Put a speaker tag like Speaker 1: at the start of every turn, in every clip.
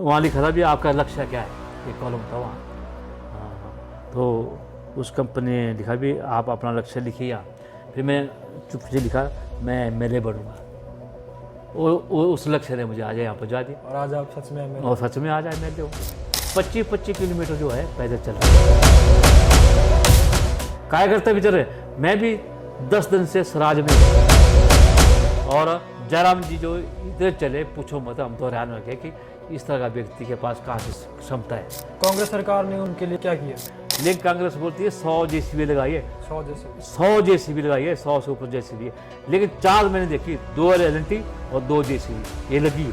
Speaker 1: वहाँ लिखा था भी आपका लक्ष्य क्या है, एक कॉलम था वहाँ। हाँ, तो उस कंपनी ने लिखा भी आप अपना लक्ष्य लिखिए। फिर मैं चुप से लिखा मैं MLA बनूँगा। उस लक्ष्य ने मुझे आज यहाँ पहुँचा दिया।
Speaker 2: और आज आप सच में MLA
Speaker 1: और सच में आज MLA हो। 25 किलोमीटर जो है पैदल चल रहा है, काय करते भी चल रहे। मैं भी 10 दिन से सराज में, और जयराम जी जो इधर चले पूछो मत, हम तो हैरान हो गए कि इस तरह का व्यक्ति के पास कहाँ से क्षमता है।
Speaker 2: कांग्रेस सरकार ने उनके लिए क्या किया?
Speaker 1: लेकिन कांग्रेस बोलती है 100 JCB लगाइए, 100 JCB लगाइए, 100 से ऊपर JCB है। लेकिन 4 मैंने देखी, 2 LNT और 2 JCB ये लगी है।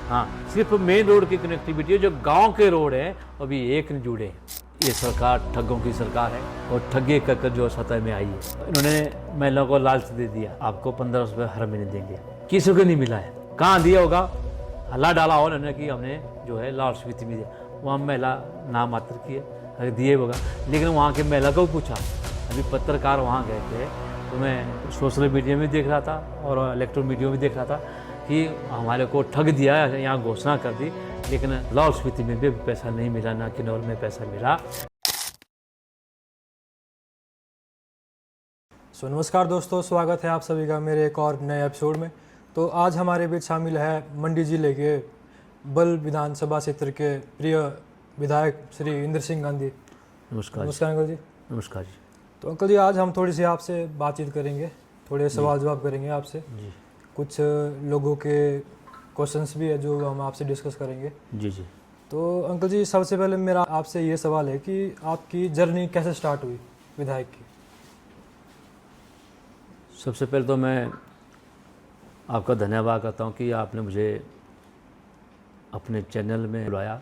Speaker 1: हाँ, सिर्फ मेन रोड की कनेक्टिविटी है, जो गांव के रोड है अभी एक नहीं जुड़े। ये सरकार ठगों की सरकार है और ठगे कर जो सतह में आई है। इन्होंने महिलाओं को लालच दे दिया, आपको 1500 रुपये हर महीने देंगे। किसी को नहीं मिला है, कहाँ दिया होगा, हल्ला डाला हो उन्होंने कि हमने जो है लाल स्वीति में दिया। वहाँ महिला नाम मात्र की है, अगर दिए होगा। लेकिन वहाँ के महिला को पूछा, अभी पत्रकार वहाँ गए थे तो मैं सोशल मीडिया में देख रहा था और इलेक्ट्रॉनिक मीडिया में देख रहा था कि हमारे को ठग दिया, यहाँ घोषणा कर दी, लेकिन लाहौल स्पीति में भी पैसा नहीं मिला, ना किन्नौर में पैसा मिला।
Speaker 2: नमस्कार दोस्तों, स्वागत है आप सभी का मेरे एक और नए एपिसोड में। तो आज हमारे बीच शामिल है मंडी जिले के बल विधानसभा क्षेत्र के प्रिय विधायक श्री इंद्र सिंह गांधी।
Speaker 1: नमस्कार।
Speaker 2: नमस्कार अंकल जी।
Speaker 1: नमस्कार जी।
Speaker 2: तो अंकल जी, आज हम थोड़ी सी आपसे बातचीत करेंगे, थोड़े सवाल जवाब करेंगे आपसे
Speaker 1: जी।
Speaker 2: कुछ लोगों के क्वेश्चंस भी है जो हम आपसे डिस्कस करेंगे।
Speaker 1: जी जी।
Speaker 2: तो अंकल जी, सबसे पहले मेरा आपसे ये सवाल है कि आपकी जर्नी कैसे स्टार्ट हुई विधायक की?
Speaker 1: सबसे पहले तो मैं आपका धन्यवाद करता हूँ कि आपने मुझे अपने चैनल में बुलाया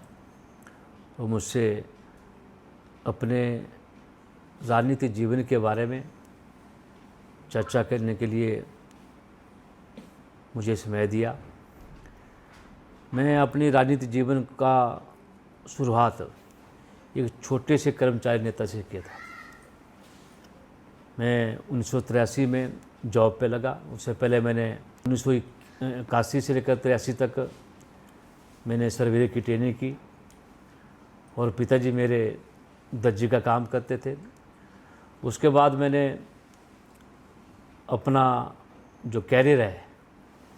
Speaker 1: और मुझसे अपने राजनीतिक जीवन के बारे में चर्चा करने के लिए मुझे समय दिया। मैं अपनी राजनीतिक जीवन का शुरुआत एक छोटे से कर्मचारी नेता से किया था। मैं 1983 में जॉब पे लगा। उससे पहले मैंने 1981 से लेकर 83 तक मैंने सर्वेयर की ट्रेनिंग की और पिताजी मेरे दर्जी का काम करते थे। उसके बाद मैंने अपना जो कैरियर है,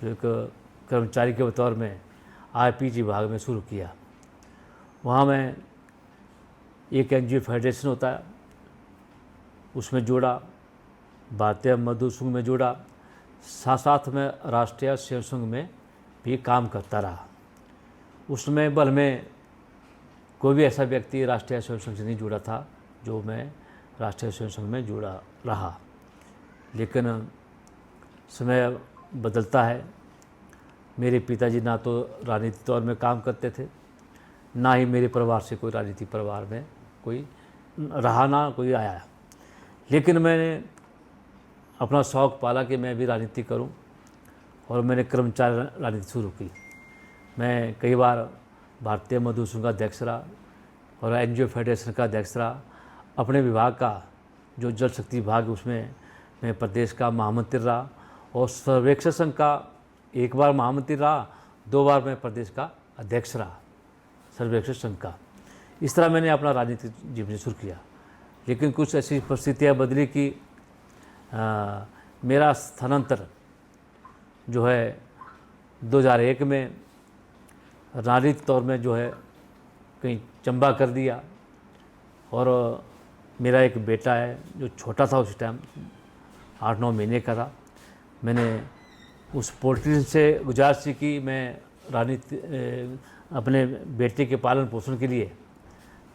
Speaker 1: जो एक कर्मचारी के तौर में IPG विभाग में शुरू किया। वहाँ मैं एक NGO फेडरेशन होता है उसमें जुड़ा, भारतीय मजदूर संघ में जुड़ा, साथ साथ में राष्ट्रीय स्वयं संघ में भी काम करता रहा। उसमें बल में कोई भी ऐसा व्यक्ति राष्ट्रीय स्वयं संघ से नहीं जुड़ा था जो मैं राष्ट्रीय स्वयं संघ में जुड़ा रहा। लेकिन समय बदलता है। मेरे पिताजी ना तो राजनीतिक तौर में काम करते थे, ना ही मेरे परिवार से कोई राजनीतिक परिवार में कोई रहा, ना कोई आया। लेकिन मैंने अपना शौक़ पाला कि मैं भी राजनीति करूं और मैंने कर्मचारी राजनीति शुरू की। मैं कई बार भारतीय मजदूर संघ का अध्यक्ष रहा और NGO फेडरेशन का अध्यक्ष रहा। अपने विभाग का जो जल शक्ति विभाग उसमें मैं प्रदेश का महामंत्री रहा और सर्वेक्षण संघ का एक बार महामंत्री रहा, 2 बार मैं प्रदेश का अध्यक्ष रहा सर्वेक्षण संघ का। इस तरह मैंने अपना राजनीतिक जीवन शुरू किया। लेकिन कुछ ऐसी परिस्थितियाँ बदली कि मेरा स्थानांतर जो है 2001 में राजनीतिक तौर में जो है कहीं चंबा कर दिया। और मेरा एक बेटा है जो छोटा था उस टाइम, 8-9 महीने का था। मैंने उस पॉलिटिशियन से गुजारिश की मैं राजनीति अपने बेटे के पालन पोषण के लिए,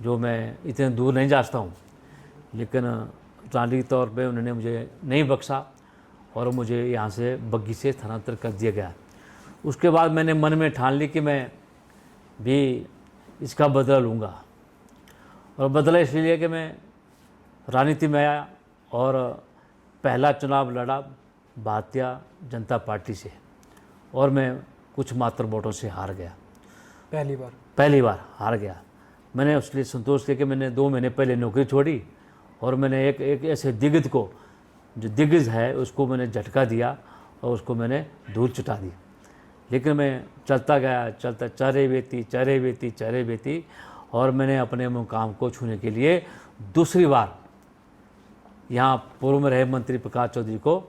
Speaker 1: जो मैं इतने दूर नहीं जा सकता हूँ, लेकिन राजनीतिक तौर पे उन्होंने मुझे नहीं बख्शा और मुझे यहाँ से बग्गी से स्थानांतर कर दिया गया। उसके बाद मैंने मन में ठान ली कि मैं भी इसका बदला लूँगा। और बदला इसलिए कि मैं राजनीति में आया और पहला चुनाव लड़ा भारतीय जनता पार्टी से और मैं कुछ मात्र वोटों से हार गया। पहली बार हार गया। मैंने उसके लिए संतोष लेके मैंने 2 महीने पहले नौकरी छोड़ी और मैंने एक ऐसे दिग्गज को, जो दिग्गज है, उसको मैंने झटका दिया और उसको मैंने धूल चटा दी। लेकिन मैं चलता गया, चलता चरे बेती और मैंने अपने मुकाम को छूने के लिए दूसरी बार यहाँ पूर्व में रहे मंत्री प्रकाश चौधरी को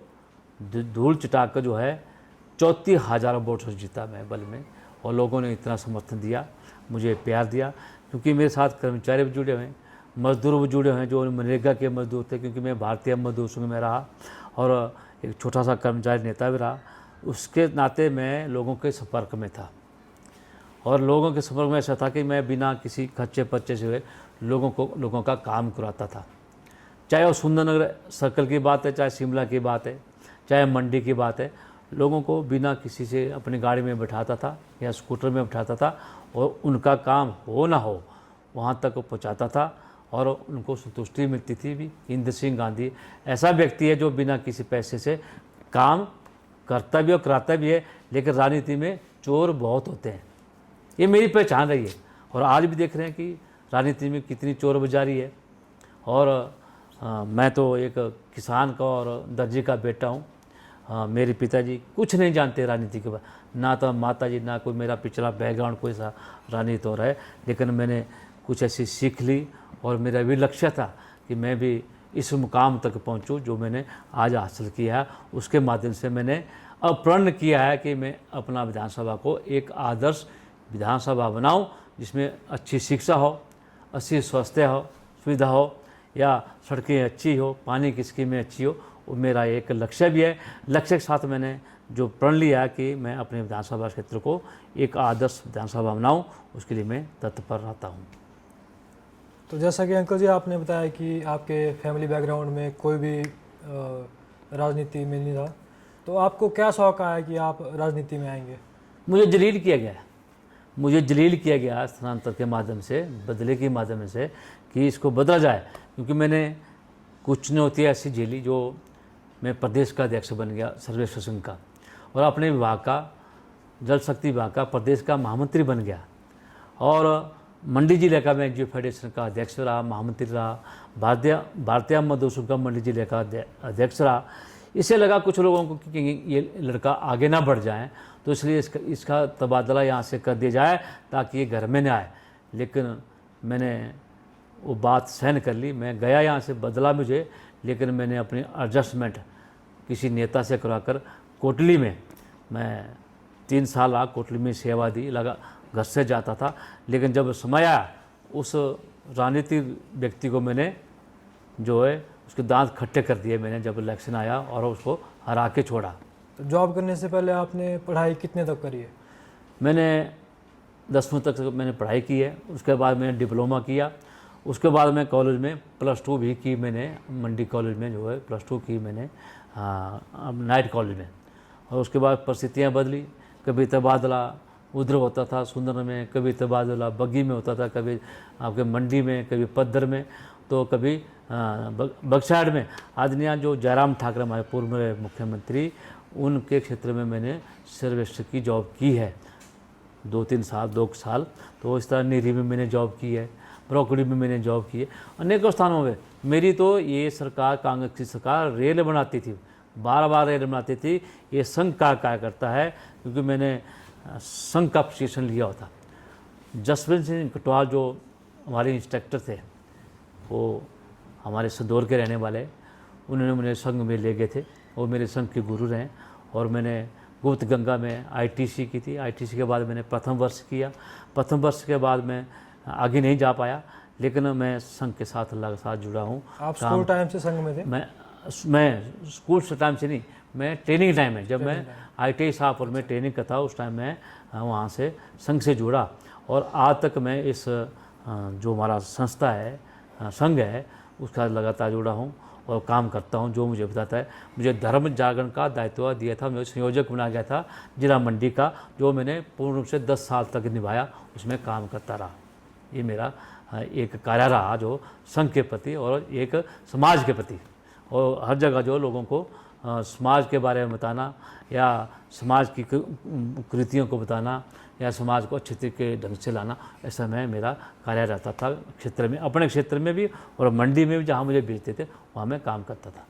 Speaker 1: धूल चटाकर जो है 34,000 वोट से जीता मैं बल में। और लोगों ने इतना समर्थन दिया, मुझे प्यार दिया, क्योंकि मेरे साथ कर्मचारी भी जुड़े हुए हैं, मजदूर भी जुड़े हुए हैं जो मनरेगा के मजदूर थे, क्योंकि मैं भारतीय मजदूर संघ में रहा और एक छोटा सा कर्मचारी नेता भी रहा। उसके नाते मैं लोगों के संपर्क में था और लोगों के संपर्क में ऐसा था कि मैं बिना किसी खर्चे पर्चे से लोगों का काम कराता था। चाहे वो सुंदरनगर सर्कल की बात है, चाहे शिमला की बात है, चाहे मंडी की बात है, लोगों को बिना किसी से अपनी गाड़ी में बैठाता था या स्कूटर में बैठाता था और उनका काम हो ना हो वहाँ तक पहुँचाता था और उनको संतुष्टि मिलती थी भी। इंद्र सिंह गांधी ऐसा व्यक्ति है जो बिना किसी पैसे से काम करता भी और कराता भी है, लेकिन राजनीति में चोर बहुत होते हैं, ये मेरी पहचान रही है। और आज भी देख रहे हैं कि राजनीति में कितनी चोर बाजारी है। और मैं तो एक किसान का और दर्जी का बेटा हूँ। मेरे पिताजी कुछ नहीं जानते राजनीति के बारे, ना तो माता जी, ना कोई मेरा पिछला बैकग्राउंड कोई सा राजनीति हो रहा है, लेकिन मैंने कुछ ऐसी सीख ली और मेरा भी लक्ष्य था कि मैं भी इस मुकाम तक पहुंचूं जो मैंने आज हासिल किया है। उसके माध्यम से मैंने अब प्रण किया है कि मैं अपना विधानसभा को एक आदर्श विधानसभा बनाऊं, जिसमें अच्छी शिक्षा हो, अच्छी स्वास्थ्य हो, सुविधा हो, या सड़कें अच्छी हो, पानी की स्कीमें अच्छी हो। वो मेरा एक लक्ष्य भी है। लक्ष्य के साथ मैंने जो प्रण लिया है कि मैं अपने विधानसभा क्षेत्र को एक आदर्श विधानसभा बनाऊं, उसके लिए मैं तत्पर रहता हूं।
Speaker 2: तो जैसा कि अंकल जी आपने बताया कि आपके फैमिली बैकग्राउंड में कोई भी राजनीति में नहीं था, तो आपको क्या शौक आया कि आप राजनीति में आएंगे?
Speaker 1: मुझे जलील किया गया स्थानांतर के माध्यम से, बदले के माध्यम से कि इसको बदला जाए, क्योंकि मैंने कुछ चुनौतियाँ ऐसी झेली जो मैं प्रदेश का अध्यक्ष बन गया सर्वेश्वर संघ का, और अपने विभाग का, जल शक्ति विभाग का प्रदेश का महामंत्री बन गया, और मंडी जिले का मैं एनजीओ फेडरेशन का अध्यक्ष रहा, महामंत्री रहा, भारतीय मजदूर संघ का मंडी जिले का अध्यक्ष रहा। इससे लगा कुछ लोगों को कि ये लड़का आगे ना बढ़ जाए, तो इसलिए इसका तबादला यहाँ से कर दिया जाए ताकि ये घर में न आए। लेकिन मैंने वो बात सहन कर ली, मैं गया यहाँ से, बदला मुझे, लेकिन मैंने अपनी एडजस्टमेंट किसी नेता से कराकर कोटली में मैं 3 साल रहा, कोटली में सेवा दी, लगा घर से जाता था। लेकिन जब समय आया, उस राजनीतिक व्यक्ति को मैंने जो है उसके दांत खट्टे कर दिए मैंने, जब इलेक्शन आया, और उसको हरा के छोड़ा।
Speaker 2: तो जॉब करने से पहले आपने पढ़ाई कितने तक करी है?
Speaker 1: मैंने 10वीं तक मैंने पढ़ाई की है, उसके बाद मैंने डिप्लोमा किया, उसके बाद मैं कॉलेज में +2 भी की मैंने, मंडी कॉलेज में जो है +2 की मैंने नाइट कॉलेज में। और उसके बाद परिस्थितियाँ बदली, कभी तबादला उधर होता था सुंदर में, कभी तबादला बग्गी में होता था, कभी आपके मंडी में, कभी पद्दर में, तो कभी बक्साइड में। आज यहाँ जो जयराम ठाकरे हमारे पूर्व मुख्यमंत्री, उनके क्षेत्र में मैंने सर्वेश्वर की जॉब की है 2 साल। तो इस तरह नीरी में मैंने जॉब की है, ब्रोकड़ी में मैंने जॉब की है, अनेकों स्थानों में। मेरी तो ये सरकार, कांग्रेस की सरकार, रेल बनाती थी, बार रेल बनाती थी। ये संघ का कार्यकर्ता है, क्योंकि मैंने संघ का प्रशिक्षण लिया होता। जसवंत सिंह कटवाल जो हमारे इंस्ट्रक्टर थे, वो हमारे सदौर के रहने वाले, उन्होंने मुझे संघ में ले गए थे, वो मेरे संघ के गुरु रहे। और मैंने गुप्त गंगा में आईटीसी की थी, आईटीसी के बाद मैंने प्रथम वर्ष किया। प्रथम वर्ष के बाद मैं आगे नहीं जा पाया, लेकिन मैं संघ के साथ लगातार जुड़ा हूँ।
Speaker 2: आप स्कूल टाइम से संघ में थे?
Speaker 1: मैं स्कूल से टाइम से नहीं, मैं ट्रेनिंग टाइम में, जब मैं ITI शाहपुर में ट्रेनिंग का था, उस टाइम मैं वहाँ से संघ से जुड़ा। और आज तक मैं इस जो हमारा संस्था है, संघ है, उसका लगातार जुड़ा हूँ और काम करता हूँ। जो मुझे बताता है, मुझे धर्म जागरण का दायित्व दिया था, मुझे संयोजक बनाया गया था जिला मंडी का, जो मैंने पूर्ण रूप से 10 साल तक निभाया, उसमें काम करता रहा। ये मेरा एक कार्य रहा, जो संघ के प्रति और एक समाज के प्रति, और हर जगह जो लोगों को समाज के बारे में बताना, या समाज की कृतियों को बताना, या समाज को अच्छे तरीके ढंग से लाना, ऐसा मेरा कार्य रहता था क्षेत्र में, अपने क्षेत्र में भी और मंडी में भी, जहाँ मुझे भेजते थे वहाँ मैं काम करता था।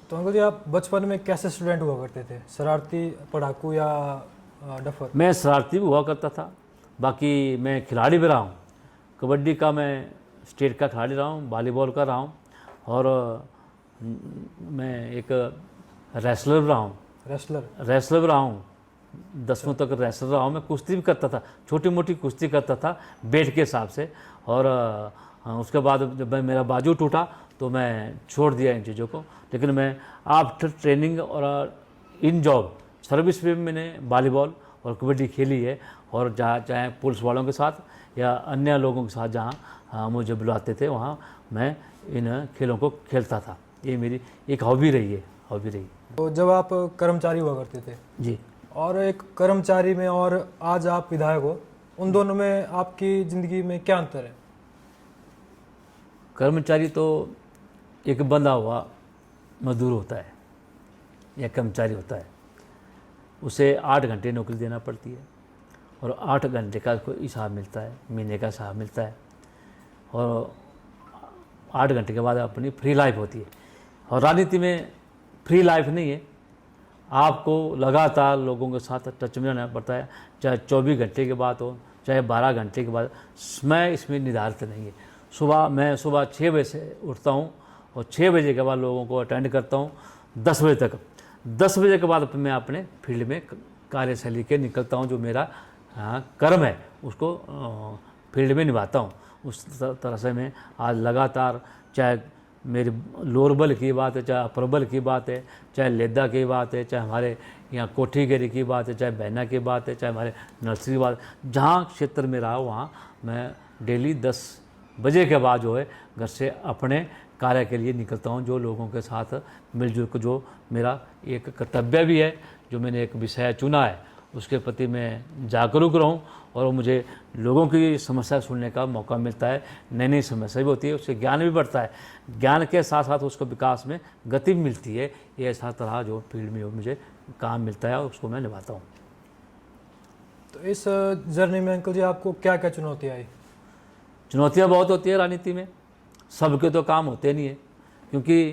Speaker 2: तो अंकल जी, आप बचपन में कैसे स्टूडेंट हुआ करते थे? शरारती, पढ़ाकू, या डफर?
Speaker 1: मैं शरारती भी हुआ करता था, बाकी मैं खिलाड़ी भी रहा हूँ। कबड्डी का मैं स्टेट का खिलाड़ी रहा हूँ, वॉलीबॉल का रहा हूँ, और मैं एक रेसलर भी रहा हूँ। रेसलर भी रहा हूँ, 10वीं तक रेसलर रहा हूँ। मैं कुश्ती भी करता था, छोटी मोटी कुश्ती करता था वेट के हिसाब से। और उसके बाद जब मेरा बाजू टूटा तो मैं छोड़ दिया इन चीज़ों को। लेकिन मैं आफ्टर ट्रेनिंग और इन जॉब सर्विस में मैंने वॉलीबॉल और कबड्डी खेली है। और जहाँ चाहे पुलिस वालों के साथ या अन्य लोगों के साथ जहाँ मुझे बुलाते थे वहाँ मैं इन खेलों को खेलता था। ये मेरी एक हॉबी रही है,
Speaker 2: तो जब आप कर्मचारी हुआ करते थे
Speaker 1: जी,
Speaker 2: और एक कर्मचारी में और आज आप विधायक हो, उन दोनों में आपकी ज़िंदगी में क्या अंतर है?
Speaker 1: कर्मचारी तो एक बंधा हुआ मजदूर होता है या कर्मचारी होता है, उसे 8 घंटे नौकरी देना पड़ती है और 8 घंटे का कोई हिसाब मिलता है, महीने का हिसाब मिलता है। और 8 घंटे के बाद अपनी फ्री लाइफ होती है। और राजनीति में फ्री लाइफ नहीं है, आपको लगातार लोगों के साथ टच में रहना पड़ता है, चाहे 24 घंटे के बाद हो, चाहे 12 घंटे के बाद। समय इसमें निर्धारित नहीं है। मैं सुबह 6 बजे से उठता हूँ और 6 बजे के बाद लोगों को अटेंड करता हूँ 10 बजे तक। 10 बजे के बाद मैं अपने फील्ड में कार्यशैली के निकलता हूँ। जो मेरा कर्म है उसको फील्ड में निभाता हूँ। उस तरह से मैं आज लगातार, चाहे मेरी लोअर बल की बात है, चाहे अपर बल की बात है, चाहे लेदा की बात है, चाहे हमारे यहाँ कोठीगिरी की बात है, चाहे बहना की बात है, चाहे हमारे नर्सरी की बात, जहाँ क्षेत्र में रहा वहाँ मैं डेली 10 बजे के बाद जो है घर से अपने कार्य के लिए निकलता हूँ। जो लोगों के साथ मिलजुल कर, जो मेरा एक कर्तव्य भी है, जो मैंने एक विषय चुना है, उसके प्रति मैं जागरूक रहूं और मुझे लोगों की समस्या सुनने का मौका मिलता है। नई नई समस्या भी होती है, उससे ज्ञान भी बढ़ता है, ज्ञान के साथ साथ उसको विकास में गति भी मिलती है। ये ऐसा तरह जो फील्ड में मुझे काम मिलता है उसको मैं निभाता हूँ।
Speaker 2: तो इस जर्नी में अंकल जी आपको क्या क्या चुनौतियाँ आई?
Speaker 1: चुनौतियाँ बहुत होती है राजनीति में, सबके तो काम होते नहीं है, क्योंकि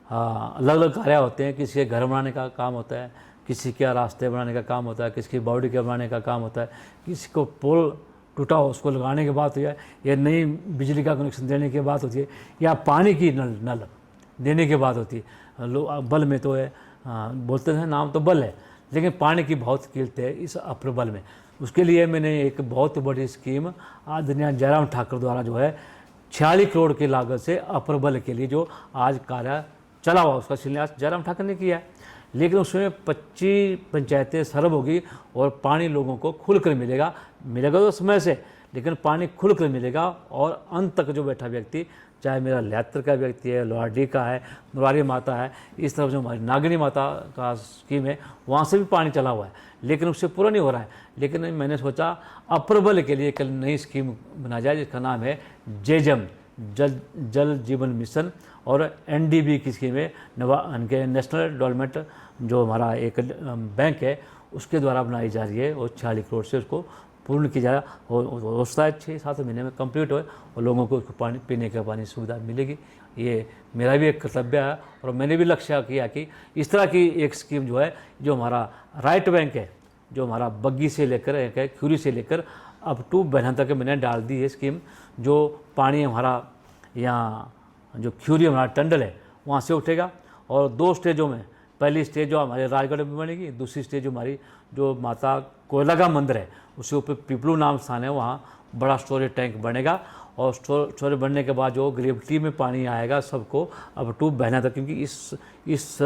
Speaker 1: अलग अलग कार्य होते हैं। किसी के घर बनाने का काम होता है, किसी के रास्ते बनाने का काम होता है, किसी की बाउंड्री के बनाने का काम होता है, किसी को पोल टूटा हो उसको लगाने की बात होती है, या नई बिजली का कनेक्शन देने की बात होती है, या पानी की नल देने की बात होती है। लोग बल में तो है, बोलते हैं नाम तो बल है, लेकिन पानी की बहुत कीमत है इस अपर बल में। उसके लिए मैंने एक बहुत बड़ी स्कीम आदरणीय जयराम ठाकुर द्वारा जो है 46 करोड़ की लागत से अपर बल के लिए जो आज कार्य चला हुआ, उसका शिलान्यास जयराम ठाकुर ने किया है। लेकिन उसमें 25 पंचायतें सर्व होगी और पानी लोगों को खुलकर मिलेगा तो समय से, लेकिन पानी खुलकर मिलेगा। और अंत तक जो बैठा व्यक्ति, चाहे मेरा लहत्र का व्यक्ति है, लोहारडी का है, मुरारी माता है, इस तरफ जो हमारी नागनी माता का स्कीम है वहाँ से भी पानी चला हुआ है, लेकिन उससे पूरा नहीं हो रहा है। लेकिन मैंने सोचा अपर बल के लिए कल नई स्कीम बनाई जाए, जिसका नाम है जेजम, जल जीवन मिशन। और NDB की स्कीम है, नेशनल डेवलपमेंट जो हमारा एक बैंक है उसके द्वारा बनाई जा रही है, और 46 करोड़ से उसको पूर्ण किया जा रहा है। हो सकता है 6-7 महीने में कंप्लीट हो और लोगों को उसको पानी पीने का पानी सुविधा मिलेगी। ये मेरा भी एक कर्तव्य है और मैंने भी लक्ष्य किया कि इस तरह की एक स्कीम जो है, जो हमारा राइट बैंक है, जो हमारा बग्गी से लेकर ख्यूरी से लेकर अप टू बहना तक मैंने डाल दी है स्कीम। जो पानी हमारा यहाँ जो ख्यूरी हमारा टंडल है वहाँ से उठेगा, और 2 स्टेजों में, पहली स्टेज जो हमारे राजगढ़ में बनेगी, दूसरी स्टेज जो हमारी जो माता कोयला का मंदिर है उसके ऊपर पिपलू नाम स्थान है, वहाँ बड़ा स्टोरेज टैंक बनेगा। और स्टोरेज बनने के बाद जो ग्रेविटी में पानी आएगा सबको अप टू बहना तक, क्योंकि इस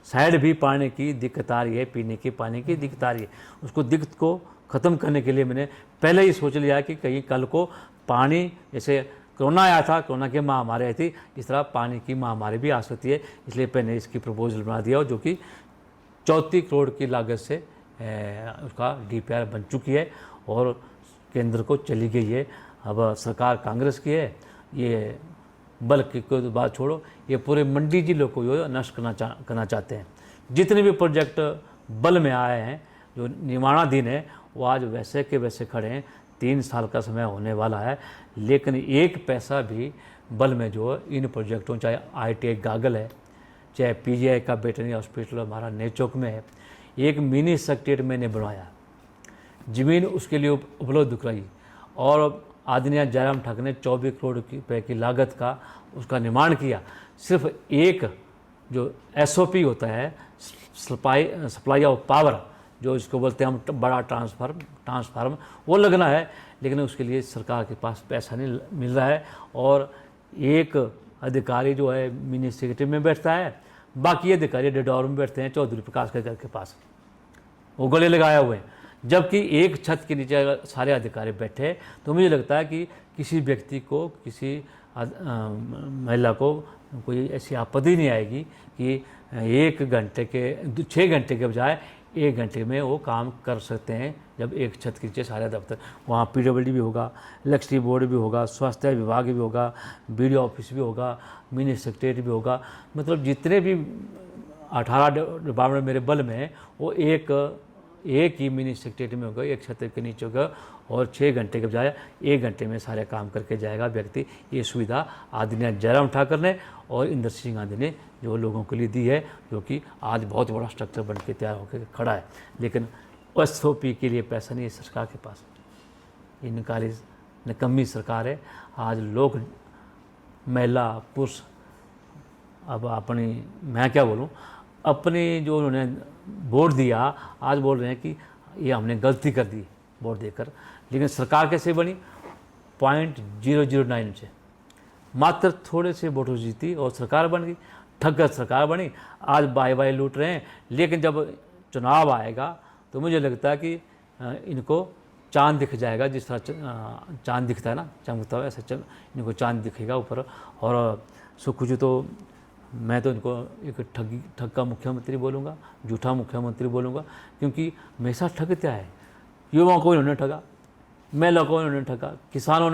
Speaker 1: साइड भी पानी की दिक्कत आ रही है, पीने की पानी की दिक्कत आ रही है। उसको दिक्कत को ख़त्म करने के लिए मैंने पहले ही सोच लिया कि कहीं कल को पानी, जैसे कोरोना आया था, कोरोना की महामारी आई थी, इस तरह पानी की महामारी भी आ सकती है। इसलिए मैंने इसकी प्रपोजल बना दिया, जो कि 34 करोड़ की लागत से उसका DPR बन चुकी है और केंद्र को चली गई है। अब सरकार कांग्रेस की है, ये बल की कोई बात छोड़ो, ये पूरे मंडी जिले को जो नष्ट करना चाहते हैं। जितने भी प्रोजेक्ट बल में आए हैं जो निर्माणाधीन है वो आज वैसे के वैसे खड़े हैं। 3 साल का समय होने वाला है, लेकिन 1 पैसा भी बल में जो इन प्रोजेक्टों, चाहे ITI गागल है, चाहे PGI का वेटरनरी हॉस्पिटल हमारा नेचौक में है, एक मिनी सेक्रेटेरिएट मैंने बनवाया, ज़मीन उसके लिए उपलब्ध कराई और आदरणीय जयराम ठाकुर ने 24 करोड़ रुपए की लागत का उसका निर्माण किया। सिर्फ एक जो SOP होता है, सप्लाई ऑफ पावर, जो इसको बोलते हैं हम बड़ा ट्रांसफार्म, वो लगना है, लेकिन उसके लिए सरकार के पास पैसा नहीं मिल रहा है। और एक अधिकारी जो है मिनी सेक्रेटरी में बैठता है, बाकी अधिकारी डिडौर में बैठते हैं चौधरी प्रकाश के घर के पास, वो गले लगाए हुए हैं। जबकि एक छत के नीचे अगर सारे अधिकारी बैठे तो मुझे लगता है कि किसी व्यक्ति को, किसी महिला को कोई ऐसी आपत्ति नहीं आएगी कि 1 घंटे के 6 घंटे के बजाय 1 घंटे में वो काम कर सकते हैं। जब एक छत के नीचे सारे दफ्तर, वहाँ PWD भी होगा, इलेक्ट्रिसिटी बोर्ड भी होगा, स्वास्थ्य विभाग भी होगा, BDO ऑफिस भी होगा, मिनी सेक्रेटरी भी होगा, मतलब जितने भी 18 डिपार्टमेंट मेरे बल में है वो एक ही मिनी सेक्रेटरी में होगा, एक छत के नीचे होगा, और 6 घंटे के बजाय 1 घंटे में सारे काम करके जाएगा व्यक्ति। ये सुविधा आदरणीय जयराम ठाकुर ने और इंदर सिंह गांधी ने जो लोगों के लिए दी है, जो कि आज बहुत बड़ा स्ट्रक्चर बन के तैयार होकर खड़ा है। लेकिन SOP के लिए पैसा नहीं है सरकार के पास। इनकारी निकम्मी सरकार है। आज लोग, महिला पुरुष, अब अपनी, मैं क्या बोलूँ, अपनी जो उन्होंने वोट दिया, आज बोल रहे हैं कि ये हमने गलती कर दी वोट देकर। लेकिन सरकार कैसे बनी? 0.009 से, मात्र थोड़े से वोटों जीती और सरकार बन गई। ठगकर सरकार बनी, आज बाय लूट रहे हैं। लेकिन जब चुनाव आएगा तो मुझे लगता है कि इनको चांद दिख जाएगा, जिस तरह चांद दिखता है ना, चमकता है, ऐसे इनको चांद दिखेगा ऊपर। और सुखू तो मैं तो इनको एक ठग का मुख्यमंत्री बोलूँगा, झूठा मुख्यमंत्री बोलूँगा, क्योंकि हमेशा ठगते आए। युवाओं को इन्होंने ठगा, महिला को इन्होंने ठगा, किसानों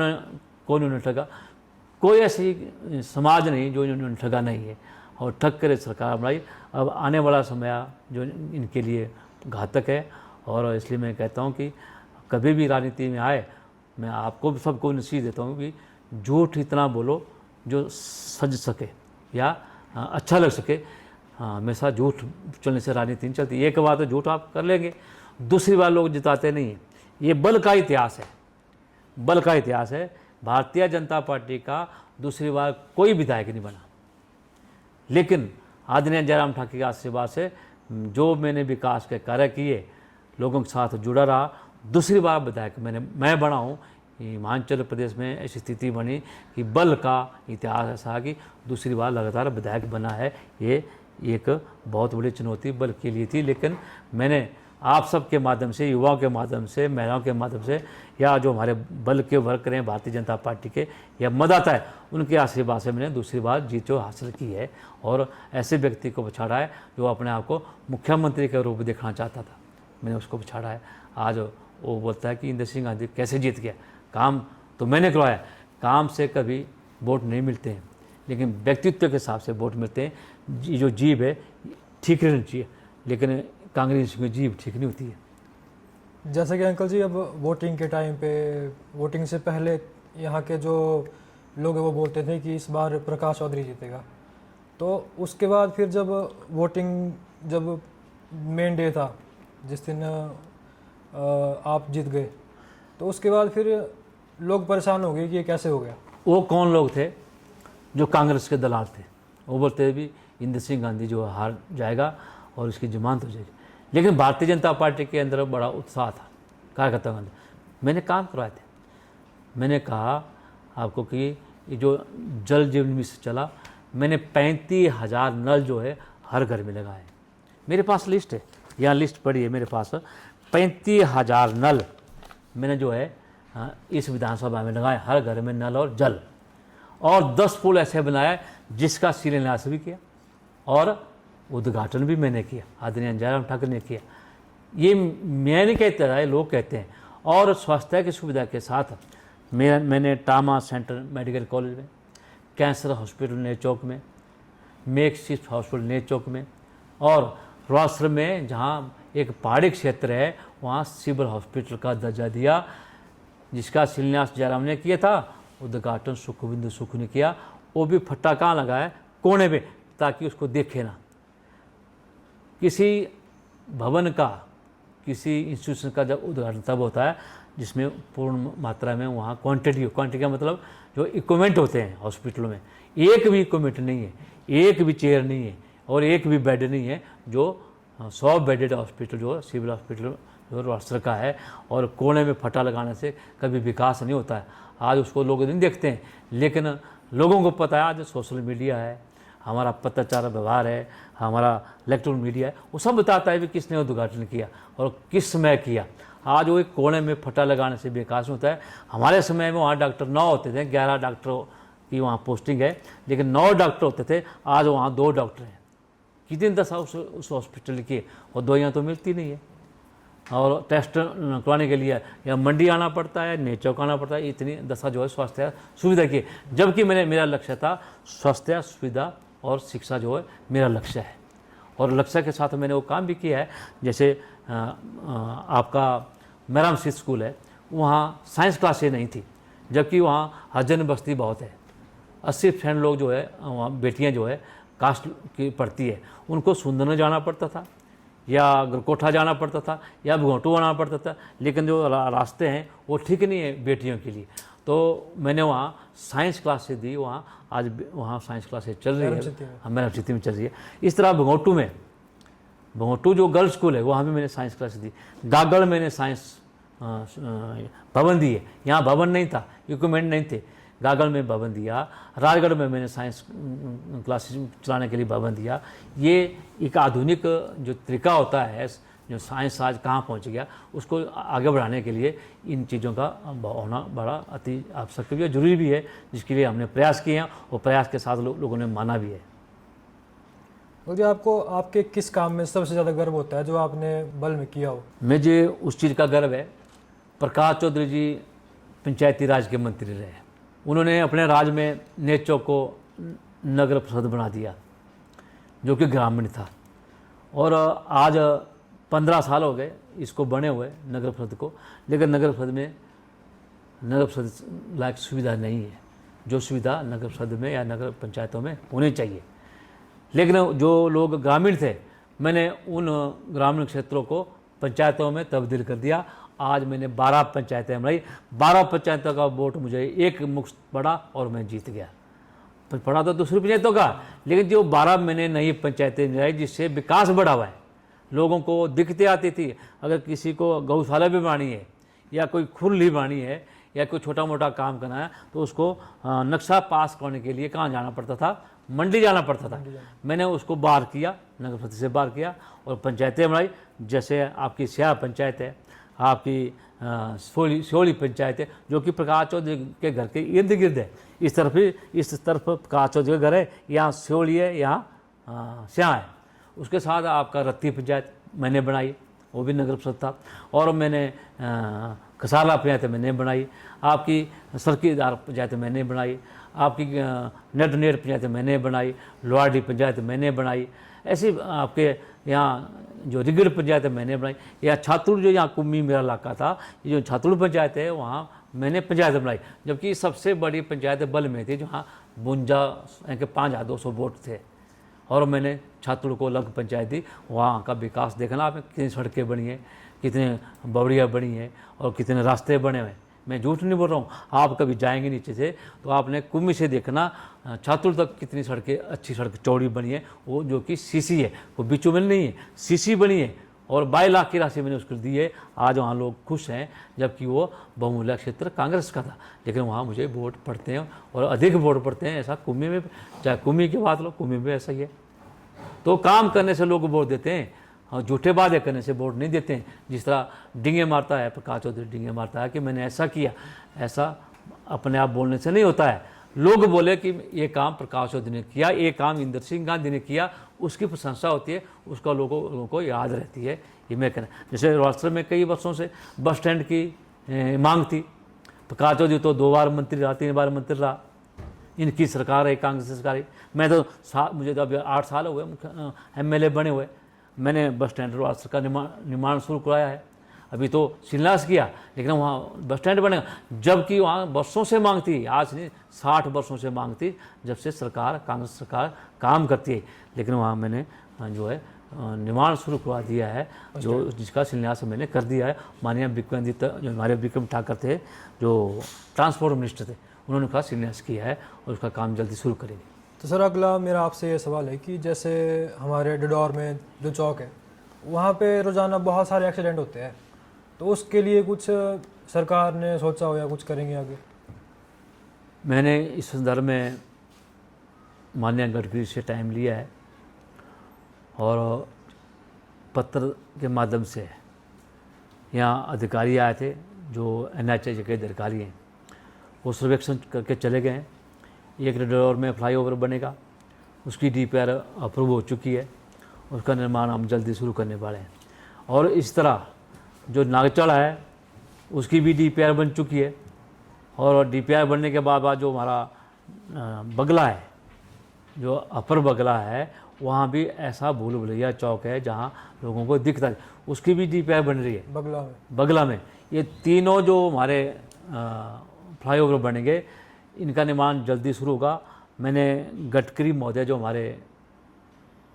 Speaker 1: को इन्होंने ठगा, कोई ऐसी समाज नहीं जो इन्होंने ठगा नहीं है। और ठग कर सरकार बनाई। अब आने वाला समय जो इनके लिए घातक है, और इसलिए मैं कहता हूँ कि कभी भी राजनीति में आए, मैं आपको सबको नसीहत देता हूँ कि झूठ इतना बोलो जो सज सके या अच्छा लग सके। हमेशा झूठ चलने से राजनीति नहीं चलती। एक बार तो झूठ आप कर लेंगे, दूसरी बार लोग जिताते नहीं हैं। ये बल का इतिहास है, बल का इतिहास है। भारतीय जनता पार्टी का दूसरी बार कोई विधायक नहीं बना, लेकिन आदरणीय जयराम ठाकुर के आशीर्वाद से जो मैंने विकास के कार्य किए, लोगों के साथ जुड़ा रहा, दूसरी बार विधायक मैं बना हूँ। हिमाचल प्रदेश में ऐसी स्थिति बनी कि बल का इतिहास ऐसा कि दूसरी बार लगातार विधायक बना है। ये एक बहुत बड़ी चुनौती बल के लिए थी। लेकिन मैंने आप सब के माध्यम से, युवाओं के माध्यम से, महिलाओं के माध्यम से, या जो हमारे बल के वर्कर हैं भारतीय जनता पार्टी के या मतदाता है, उनके आशीर्वाद से मैंने दूसरी बार जीत जो हासिल की है। और ऐसे व्यक्ति को पछाड़ा है जो अपने आप को मुख्यमंत्री के रूप में देखना चाहता था, मैंने उसको पछाड़ा है। आज वो बोलता है कि इंदर सिंह गांधी कैसे जीत गया। काम तो मैंने करवाया, काम से कभी वोट नहीं मिलते हैं, लेकिन व्यक्तित्व के हिसाब से वोट मिलते हैं। जो जीभ है ठीक रहनी चाहिए, लेकिन कांग्रेस की जीभ ठीक नहीं होती है।
Speaker 2: जैसे कि अंकल जी, अब वोटिंग के टाइम पे, वोटिंग से पहले यहाँ के जो लोग हैं वो बोलते थे कि इस बार प्रकाश चौधरी जीतेगा। तो उसके बाद फिर जब वोटिंग, जब मेन डे था जिस दिन आप जीत गए, तो उसके बाद फिर लोग परेशान हो गए कि ये कैसे हो गया।
Speaker 1: वो कौन लोग थे? जो कांग्रेस के दलाल थे। वो बोलते थे भी इंदर सिंह गांधी जो हार जाएगा और इसकी जमानत हो जाएगी। लेकिन भारतीय जनता पार्टी के अंदर बड़ा उत्साह था कार्यकर्ताओं के अंदर। मैंने काम करवाए थे। मैंने कहा आपको कि ये जो जल जीवन मिशन चला, मैंने 35,000 नल जो है हर घर में लगाए। मेरे पास लिस्ट है, यहाँ लिस्ट पड़ी है मेरे पास। 35,000 नल मैंने जो है इस विधानसभा में लगाए, हर घर में नल और जल। और 10 पुल ऐसे बनाया जिसका शिलान्यास भी किया और उद्घाटन भी मैंने किया, आदरणीय जयराम ठाकुर ने किया। ये मैं नहीं कहता है, लोग कहते हैं। और स्वास्थ्य की सुविधा के साथ मैंने ट्रामा सेंटर मेडिकल कॉलेज में, कैंसर हॉस्पिटल नए चौक में, मेक शिफ्ट हॉस्पिटल नए चौक में, और रोसर में जहाँ एक पहाड़ी क्षेत्र है वहाँ सिविल हॉस्पिटल का दर्जा दिया, जिसका शिलान्यास जयराम ने किया था, उद्घाटन सुखविंदु सुख ने किया। वो भी फट्टा कहाँ लगाया? कोने पे, ताकि उसको देखे ना। किसी भवन का, किसी इंस्टीट्यूशन का जब उद्घाटन तब होता है जिसमें पूर्ण मात्रा में वहाँ क्वांटिटी का मतलब जो इक्विपमेंट होते हैं हॉस्पिटलों में, एक भी इक्विपमेंट नहीं है, एक भी चेयर नहीं है और एक भी बेड नहीं है। जो 100 बेडेड हॉस्पिटल जो सिविल हॉस्पिटल जो राष्ट्र का है, और कोने में फटा लगाने से कभी विकास नहीं होता है। आज उसको लोग नहीं देखते हैं, लेकिन लोगों को पता है, आज सोशल मीडिया है, हमारा पत्रचार व्यवहार है, हमारा इलेक्ट्रॉनिक मीडिया है, वो सब बताता है कि किसने उद्घाटन किया और किस समय किया। आज वो एक कोने में फटा लगाने से विकास होता है। हमारे समय में वहाँ डॉक्टर 9 होते थे, 11 डॉक्टरों की वहाँ पोस्टिंग है, लेकिन 9 डॉक्टर होते थे, आज वहाँ 2 डॉक्टर हैं। कितनी दशा उस हॉस्पिटल की, और दवाइयाँ तो मिलती नहीं है, और टेस्ट करवाने के लिए या मंडी आना पड़ता है, नेचौक आना पड़ता है। इतनी दशा जो है स्वास्थ्य सुविधा की, जबकि मेरा लक्ष्य था स्वास्थ्य सुविधा और शिक्षा जो है मेरा लक्ष्य है, और लक्ष्य के साथ मैंने वो काम भी किया है। जैसे आपका मैराम सी स्कूल है, वहाँ साइंस क्लासें नहीं थी, जबकि वहाँ हरिजन बस्ती बहुत है। 80% लोग जो है वहाँ बेटियाँ जो है कास्ट की पढ़ती है, उनको सुंदरनगर जाना पड़ता था या गरकोटा जाना पड़ता था या भगोटू आना पड़ता था, लेकिन जो रास्ते हैं वो ठीक नहीं है बेटियों के लिए। तो मैंने वहाँ साइंस क्लासेस दी, वहाँ आज वहाँ साइंस क्लासेस चल रही है, मेरा सिटी में चल रही है। इस तरह भगोटू जो गर्ल्स स्कूल है वहाँ भी मैंने साइंस क्लासेस दी। गागड़ मैंने साइंस भवन दी है, यहाँ भवन नहीं था, इक्विपमेंट नहीं थे, गागड़ में भवन दिया। राजगढ़ में मैंने साइंस क्लासेस चलाने के लिए भवन दिया। ये एक आधुनिक जो तरीका होता है, जो साइंस आज कहाँ पहुँच गया, उसको आगे बढ़ाने के लिए इन चीज़ों का होना बड़ा अति आवश्यक भी है, जरूरी भी है, जिसके लिए हमने प्रयास किए हैं और प्रयास के साथ लोगों ने माना भी है।
Speaker 2: और जो आपको आपके किस काम में सबसे ज़्यादा गर्व होता है जो आपने बल में किया हो?
Speaker 1: मुझे उस चीज़ का गर्व है, प्रकाश चौधरी जी पंचायती राज के मंत्री रहे, उन्होंने अपने राज में नेचौक को नगर परिषद बना दिया जो कि ग्रामीण था, और आज 15 साल हो गए इसको बने हुए नगर परिषद को, लेकिन नगर परिषद लायक सुविधा नहीं है, जो सुविधा नगर परिषद में या नगर पंचायतों में होनी चाहिए। लेकिन जो लोग ग्रामीण थे, मैंने उन ग्रामीण क्षेत्रों को पंचायतों में तब्दील कर दिया। आज मैंने 12 पंचायतें बनाई, 12 पंचायतों का वोट मुझे एक मुश्त पड़ा और मैं जीत गया। पड़ा तो दूसरी पंचायतों का, लेकिन जो 12 मैंने नई पंचायतें बनाई जिससे विकास बढ़ा हुआ है, लोगों को दिक्कतें आती थी। अगर किसी को गौशाला भी बनानी है या कोई खुली बनानी है या कोई छोटा मोटा काम करना है, तो उसको नक्शा पास करने के लिए कहाँ जाना पड़ता था? मंडी जाना पड़ता था। मैंने उसको बाहर किया, नगर परिषद से बाहर किया और पंचायतें बनाई। जैसे आपकी स्याह पंचायत है, आपकी सोली पंचायत है, जो कि प्रकाश चौधरी के घर के इर्द गिर्द है। इस तरफ प्रकाश चौधरी का घर है, यहाँ सोली है, यहाँ स्याह है। उसके साथ आपका रत्ती पंचायत मैंने बनाई, वो भी नगर परिषद था। और मैंने कसाला पंचायत मैंने बनाई, आपकी सरकीदार पंचायत मैंने बनाई, आपकी नेट पंचायत मैंने बनाई, लोहाड़ी पंचायत मैंने बनाई। ऐसी आपके यहाँ जो रिगड़ पंचायत मैंने बनाई, या छातुड़ जो यहाँ कुम्मी मेरा इलाका था, ये जो छातुड़ पंचायत है वहाँ मैंने पंचायत बनाई। जबकि सबसे बड़ी पंचायत बल में थी, जहाँ 52,200 वोट थे, और मैंने छातुड़ को अलग पंचायत दी। वहाँ का विकास देखना आपने, कितनी सड़कें बनी हैं, कितने बवड़ियाँ बनी हैं और कितने रास्ते बने हुए हैं। मैं झूठ नहीं बोल रहा हूँ, आप कभी जाएंगे नीचे से तो आपने कुम्मी से देखना छातुड़ तक कितनी सड़कें, अच्छी सड़क चौड़ी बनी है, वो जो कि सीसी है, वो बीचों में नहीं है, सीसी बनी है, और 22 लाख की राशि मैंने उसको दी है। आज वहाँ लोग खुश हैं, जबकि वो बहुमूल्य क्षेत्र कांग्रेस का था, लेकिन वहाँ मुझे वोट पड़ते हैं और अधिक वोट पड़ते हैं। ऐसा कुम्मी में, चाहे कुम्मी की बात लो, कुम्मी में ऐसा ही है। तो काम करने से लोग वोट देते हैं, और झूठे वादे करने से वोट नहीं देते हैं। जिस तरह डिंगे मारता है प्रकाश चौधरी, डिंगे मारता है कि मैंने ऐसा किया, ऐसा अपने आप बोलने से नहीं होता है। लोग बोले कि ये काम प्रकाश चौधरी ने किया, ये काम इंदिरा सिंह गांधी ने किया, उसकी प्रशंसा होती है, उसका लोगों को याद रहती है। ये मैं कहना, जैसे राष्ट्र में कई वर्षों से बस स्टैंड की मांग थी, प्रकाश चौधरी तो 2 बार मंत्री रहा, 3 बार मंत्री रहा, इनकी सरकार है, कांग्रेस सरकार है। मैं तो मुझे तो अभी 8 साल हो गए MLA बने हुए, मैंने बस स्टैंड राष्ट्र का निर्माण शुरू कराया है। अभी तो शिलान्यास किया, लेकिन वहाँ बस स्टैंड बनेगा, जबकि वहाँ वर्षों से मांग थी, आज नहीं 60 वर्षों से मांग थी, जब से सरकार, कांग्रेस सरकार काम करती है। लेकिन वहाँ मैंने जो है निर्माण शुरू करवा दिया है, जो जिसका शिलान्यास मैंने कर दिया है। माननीय विक्रमादित्य, जो हमारे विक्रम ठाकुर थे, जो ट्रांसपोर्ट मिनिस्टर थे, उन्होंने उसका शिलान्यास किया है और उसका काम जल्दी शुरू करेंगे।
Speaker 2: तो सर अगला मेरा आपसे ये सवाल है कि जैसे हमारे डिडौर में जो चौक है वहाँ पे रोज़ाना बहुत सारे एक्सीडेंट होते हैं, तो उसके लिए कुछ सरकार ने सोचा हो या कुछ करेंगे आगे?
Speaker 1: मैंने इस संदर्भ में माननीय गडकरी से टाइम लिया है और पत्र के माध्यम से यहाँ अधिकारी आए थे जो NHAI के अधिकारी हैं, वो सर्वेक्षण करके चले गए हैं। एक डिडौर में फ्लाईओवर बनेगा, उसकी DPR अप्रूव हो चुकी है, उसका निर्माण हम जल्दी शुरू करने वाले हैं। और इस तरह जो नागचड़ा है उसकी भी DPR बन चुकी है, और DPR बनने के बाद जो हमारा बगला है, जो अपर बगला है, वहाँ भी ऐसा भूल भुलैया चौक है जहाँ लोगों को दिखता है, उसकी भी DPR बन रही है बगला में। ये तीनों जो हमारे फ्लाईओवर बनेंगे, इनका निर्माण जल्दी शुरू होगा। मैंने गडकरी महोदय जो हमारे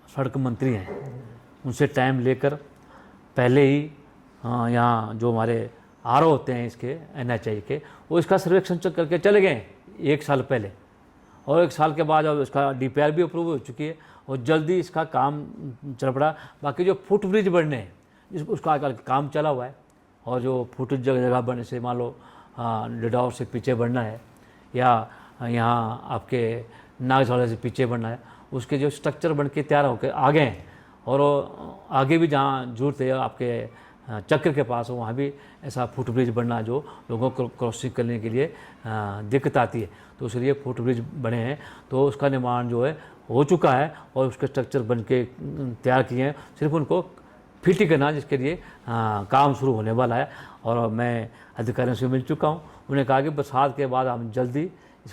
Speaker 1: सड़क मंत्री हैं, उनसे टाइम लेकर पहले ही यहाँ जो हमारे RO होते हैं इसके NHAI के, वो इसका सर्वेक्षण करके चले गए 1 साल पहले, और 1 साल के बाद अब इसका DPR भी अप्रूव हो चुकी है और जल्दी इसका काम चल पड़ा। बाकी जो फुट ब्रिज बनने हैं उसका काम चला हुआ है, और जो फुट जगह बनने से मान लो डिडौर से पीछे बढ़ना है या यहाँ आपके नागचड़ा से पीछे बढ़ना है, उसके जो स्ट्रक्चर बन के तैयार होकर आ गए हैं। और आगे भी जहाँ जरूरत है आपके चक्र के पास, वहाँ भी ऐसा फुट ब्रिज बनना जो लोगों को क्रॉसिंग करने के लिए दिक्कत आती है, तो इसलिए फुट ब्रिज बने हैं। तो उसका निर्माण जो है हो चुका है और उसके स्ट्रक्चर बन के तैयार किए हैं, सिर्फ उनको फिट ही करना, जिसके लिए काम शुरू होने वाला है। और मैं अधिकारियों से मिल चुका हूँ, उन्होंने कहा कि बरसात के बाद हम जल्दी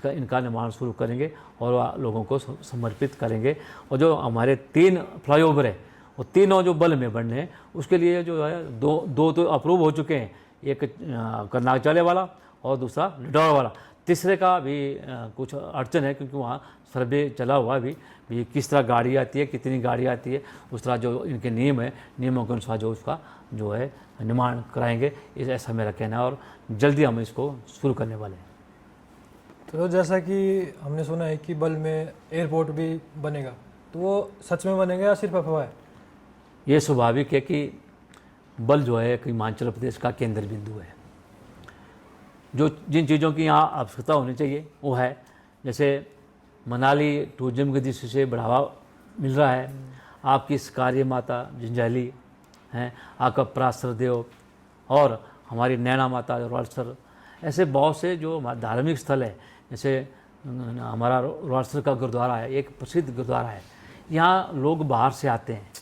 Speaker 1: इनका निर्माण शुरू करेंगे और लोगों को समर्पित करेंगे। और जो हमारे 3 फ्लाईओवर है, वो तीनों जो बल में बनने हैं, उसके लिए जो है दो तो अप्रूव हो चुके हैं, एक नागचड़े वाला और दूसरा डिडौर वाला। तीसरे का भी कुछ अड़चन है, क्योंकि वहाँ सर्वे चला हुआ भी किस तरह गाड़ी आती है, कितनी गाड़ी आती है, उस तरह जो इनके नियम है, नियमों के अनुसार जो उसका जो है निर्माण कराएंगे, इस ऐसा मेरा कहना है। और जल्दी हम इसको शुरू करने वाले हैं।
Speaker 2: तो जैसा कि हमने सुना है कि बल में एयरपोर्ट भी बनेगा, तो वो सच में बनेगा या सिर्फ अफवाह है?
Speaker 1: ये स्वाभाविक है कि बल जो है कि हिमाचल प्रदेश का केंद्र बिंदु है। जो जिन चीज़ों की यहाँ आवश्यकता होनी चाहिए वो है, जैसे मनाली टूरिज्म की दृष्टि से बढ़ावा मिल रहा है, आपकी स्कार्य माता जंजैली हैं, आपका पराशर देव और हमारी नैना माता रोहतसर, ऐसे बहुत से जो धार्मिक स्थल है। जैसे हमारा रोहतसर का गुरुद्वारा है, एक प्रसिद्ध गुरुद्वारा है, यहाँ लोग बाहर से आते हैं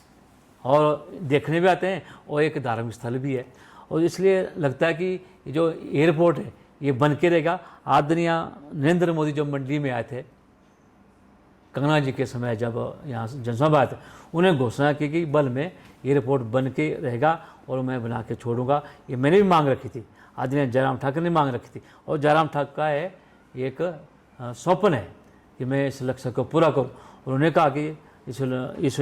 Speaker 1: और देखने भी आते हैं, और एक धार्मिक स्थल भी है। और इसलिए लगता है कि जो एयरपोर्ट है ये बन के रहेगा। आदरणीय नरेंद्र मोदी जो मंडी में आए थे कंगना जी के समय, जब यहाँ जनसभा आए थे, उन्हें घोषणा की कि बल में एयरपोर्ट बन के रहेगा और मैं बना के छोड़ूंगा। ये मैंने भी मांग रखी थी, आदरणीय जयराम ठाकुर ने मांग रखी थी, और जयराम ठाकुर का है एक स्वप्न है कि मैं इस लक्ष्य को पूरा करूँ। उन्होंने कहा कि इस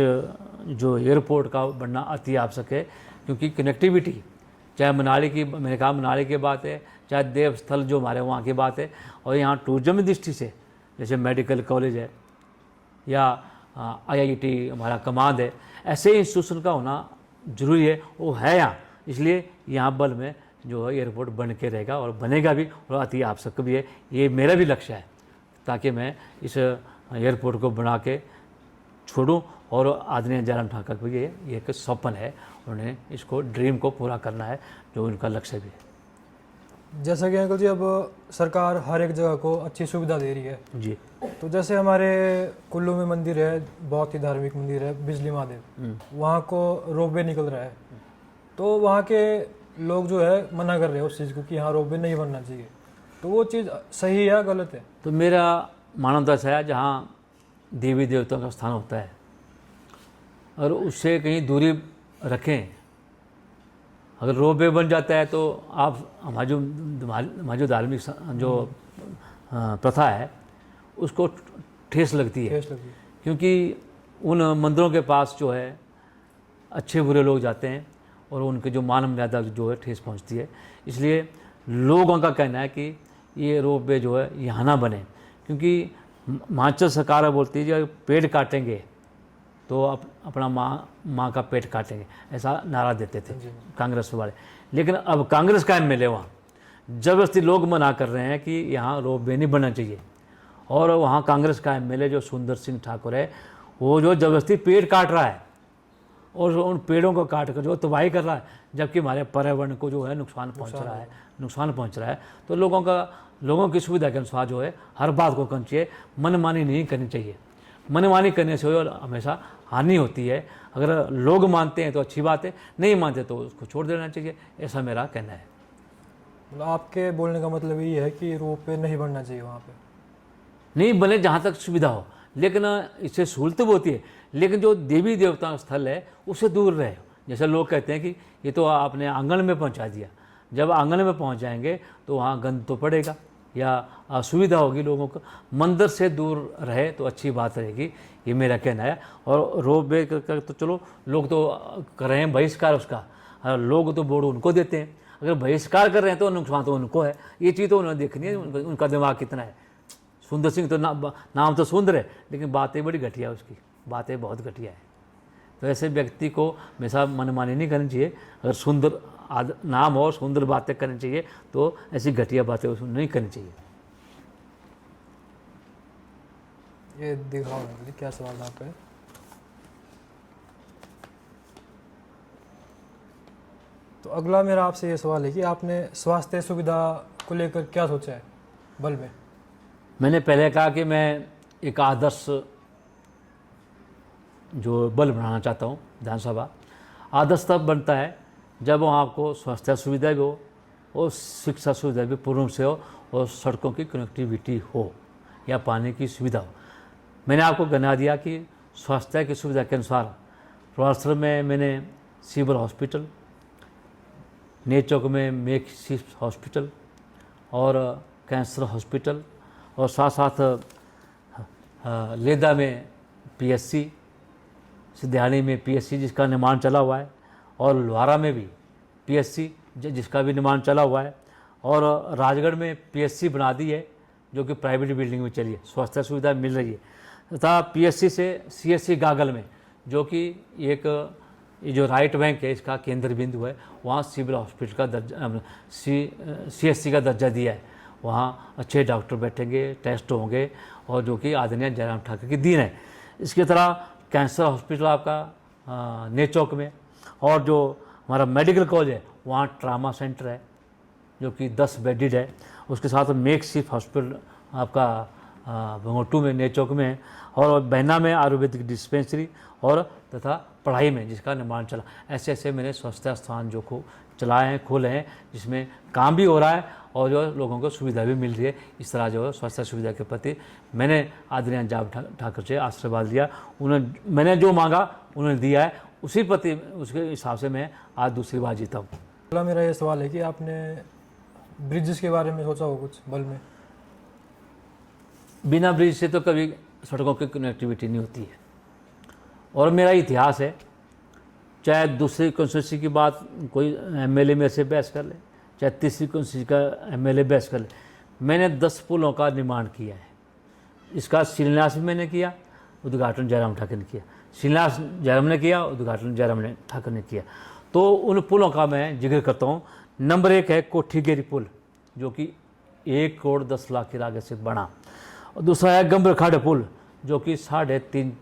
Speaker 1: जो एयरपोर्ट का बनना अति आवश्यक है, क्योंकि कनेक्टिविटी चाहे मनाली की, मैंने कहा मनाली की बात है, चाहे देव स्थल जो हमारे वहाँ की बात है, और यहाँ टूरिज्म दृष्टि से जैसे मेडिकल कॉलेज है या IIT हमारा कमांड है, ऐसे इंस्टीट्यूशन का होना ज़रूरी है, वो है यहाँ। इसलिए यहाँ बल में जो है एयरपोर्ट बन के रहेगा और बनेगा भी, और अति आवश्यक भी है। ये मेरा भी लक्ष्य है, ताकि मैं इस एयरपोर्ट को बना के छोड़ूं। और आदरणीय जयराम ठाकुर को ये एक स्वप्न है, उन्हें इसको ड्रीम को पूरा करना है, जो उनका लक्ष्य भी है।
Speaker 2: जैसा कि अंकल जी अब सरकार हर एक जगह को अच्छी सुविधा दे रही है
Speaker 1: जी,
Speaker 2: तो जैसे हमारे कुल्लू में मंदिर है, बहुत ही धार्मिक मंदिर है, बिजली महादेव, वहाँ को रोपवे निकल रहा है, तो वहाँ के लोग जो है मना कर रहे हैं उस चीज़ को कि यहाँ रोपवे नहीं बनना चाहिए, तो वो चीज़ सही है या गलत है?
Speaker 1: तो मेरा मानवता से है, जहाँ देवी देवताओं का स्थान होता है और उससे कहीं दूरी रखें। अगर रोपवे बन जाता है तो आप हमारी जो धार्मिक जो प्रथा है उसको ठेस लगती है, क्योंकि उन मंदिरों के पास जो है अच्छे बुरे लोग जाते हैं और उनके जो मान मर्यादा जो है ठेस पहुंचती है। इसलिए लोगों का कहना है कि ये रोप वे जो है यहाँ ना बने, क्योंकि हिमाचल सरकार बोलती है जो पेड़ काटेंगे तो अपना माँ का पेट काटेंगे, ऐसा नारा देते थे कांग्रेस वाले। लेकिन अब कांग्रेस का एमएलए वहाँ ज़बरदस्ती लोग मना कर रहे हैं कि यहाँ रोप वे नहीं बनना चाहिए, और वहाँ कांग्रेस का एमएलए जो सुंदर सिंह ठाकुर है वो जो ज़बरदस्ती पेड़ काट रहा है और उन पेड़ों को काट कर जो तबाही कर रहा है, जबकि हमारे पर्यावरण को जो है नुकसान पहुंच रहा है। तो लोगों की सुविधा के अनुसार जो है हर बात को करनी चाहिए, मनमानी नहीं करनी चाहिए। मनमानी करने से हमेशा हानि होती है। अगर लोग मानते हैं तो अच्छी बात है, नहीं मानते तो उसको छोड़ देना चाहिए, ऐसा मेरा कहना है।
Speaker 2: मतलब आपके बोलने का मतलब ये है कि रोप वे नहीं बनना चाहिए वहाँ पे?
Speaker 1: नहीं बने जहाँ तक सुविधा हो, लेकिन इससे सहूलत भी होती है, लेकिन जो देवी देवता स्थल है उससे दूर रहे। जैसे लोग कहते हैं कि ये तो आपने आंगन में पहुँचा दिया, जब आंगन में पहुँच जाएंगे तो वहाँ गंद तो पड़ेगा या असुविधा होगी लोगों को। मंदिर से दूर रहे तो अच्छी बात रहेगी, ये मेरा कहना है। और रोप वे तो चलो लोग तो कर रहे हैं बहिष्कार उसका, लोग तो बोर्ड उनको देते हैं। अगर बहिष्कार कर रहे हैं तो नुकसान तो उनको है, ये चीज़ तो उन्हें देखनी है, उनका दिमाग कितना है। सुंदर सिंह तो नाम तो सुंदर है, लेकिन बातें बड़ी घटिया है, उसकी बातें बहुत घटिया है। तो ऐसे व्यक्ति को हमेशा मनमानी नहीं करनी चाहिए। अगर सुंदर नाम और सुंदर बातें करनी चाहिए तो ऐसी घटिया बातें उसमें नहीं करनी चाहिए।
Speaker 2: ये दिखाओ क्या सवाल था आपका? तो अगला मेरा आपसे ये सवाल है कि आपने स्वास्थ्य सुविधा को लेकर क्या सोचा है बल में?
Speaker 1: मैंने पहले कहा कि मैं एक आदर्श जो बल बनाना चाहता हूँ विधानसभा। आदर्श तब बनता है जब वहाँ आपको स्वास्थ्य सुविधा भी हो और शिक्षा सुविधा भी पूर्ण रूप से हो और सड़कों की कनेक्टिविटी हो या पानी की सुविधा हो। मैंने आपको गिना दिया कि स्वास्थ्य की सुविधा के अनुसार पूर्वांचल में मैंने सिविल हॉस्पिटल, नेचौक में मेक शिफ्ट हॉस्पिटल और कैंसर हॉस्पिटल, और साथ साथ लेदा में पीएससी, सिद्धाणी में पीएससी जिसका निर्माण चला हुआ है, और लोहारा में भी पीएससी जिसका भी निर्माण चला हुआ है, और राजगढ़ में पीएससी बना दी है जो कि प्राइवेट बिल्डिंग में चली है, स्वास्थ्य सुविधा मिल रही है। तथा पीएससी से सीएससी गागल में जो कि एक ये जो राइट बैंक है इसका केंद्र बिंदु है, वहाँ सिविल हॉस्पिटल का दर्जा सीएससी का दर्जा दिया है। वहाँ अच्छे डॉक्टर बैठेंगे, टेस्ट होंगे, और जो कि आदरणीय जयराम ठाकुर की देन है। इसकी तरह कैंसर हॉस्पिटल आपका नेचौक में, और जो हमारा मेडिकल कॉलेज है वहाँ ट्रामा सेंटर है जो कि 10 बेडेड है। उसके साथ मेक शिफ्ट हॉस्पिटल आपका भंगोटू में नेचौक में है, और बहना में आयुर्वेदिक डिस्पेंसरी, और तथा पढ़ाई में जिसका निर्माण चला। ऐसे ऐसे मैंने स्वास्थ्य स्थान जो चलाए हैं, खोले हैं, जिसमें काम भी हो रहा है और जो लोगों को सुविधा भी मिल रही है। इस तरह जो है स्वास्थ्य सुविधा के प्रति मैंने आदरणीय जयराम ठाकुर से आशीर्वाद लिया। मैंने जो मांगा उन्होंने दिया है, उसी प्रति उसके हिसाब से मैं आज दूसरी बार जीता हूँ।
Speaker 2: अगला मेरा ये सवाल है कि आपने ब्रिजेस के बारे में सोचा हो कुछ बल में?
Speaker 1: बिना ब्रिज से तो कभी सड़कों की कनेक्टिविटी नहीं होती है, और मेरा इतिहास है, चाहे दूसरी कॉन्स्टिट्यूंसी की बात कोई एमएलए मेरे से बहस कर ले, चाहे तीसरी कॉन्स्टिट्यूंसी का एमएलए बहस कर ले, मैंने 10 पुलों का निर्माण किया है। इसका शिलान्यास भी मैंने किया, उद्घाटन जयराम ठाकुर ने किया। शिलान्यास जयराम ने किया, उद्घाटन जयराम ठाकुर ने किया। तो उन पुलों का मैं जिक्र करता हूँ। नंबर 1 है कोठीगेरी पुल जो कि 1 करोड़ 10 लाख की लागत से बना, और दूसरा है गंभीरखाड़ पुल जो कि 3.5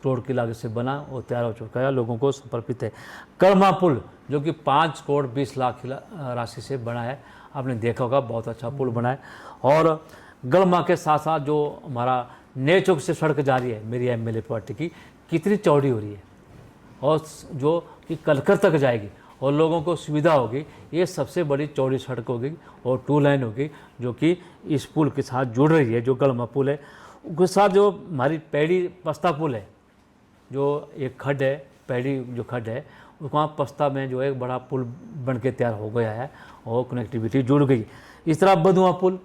Speaker 1: करोड़ की लागत से बना और तैयार हो चुका है, लोगों को समर्पित है। कर्मा पुल जो कि 5 करोड़ 20 लाख की राशि से बना है, आपने देखा होगा, बहुत अच्छा पुल बना है। और गलमा के साथ साथ जो हमारा नेचौक से सड़क जा रही है मेरी एमएलए पार्टी की, कितनी चौड़ी हो रही है, और जो कि कलकर तक जाएगी और लोगों को सुविधा होगी। ये सबसे बड़ी चौड़ी सड़क होगी और 2 लाइन होगी जो कि इस पुल के साथ जुड़ रही है। जो गलमा पुल है उसके साथ जो हमारी पैड़ी पस्ता पुल है, जो एक खड्ड है, पैड़ी जो खड्ड है, वहाँ पस्ता में जो एक बड़ा पुल बन के तैयार हो गया है और कनेक्टिविटी जुड़ गई। इस तरह बधुआ पुल,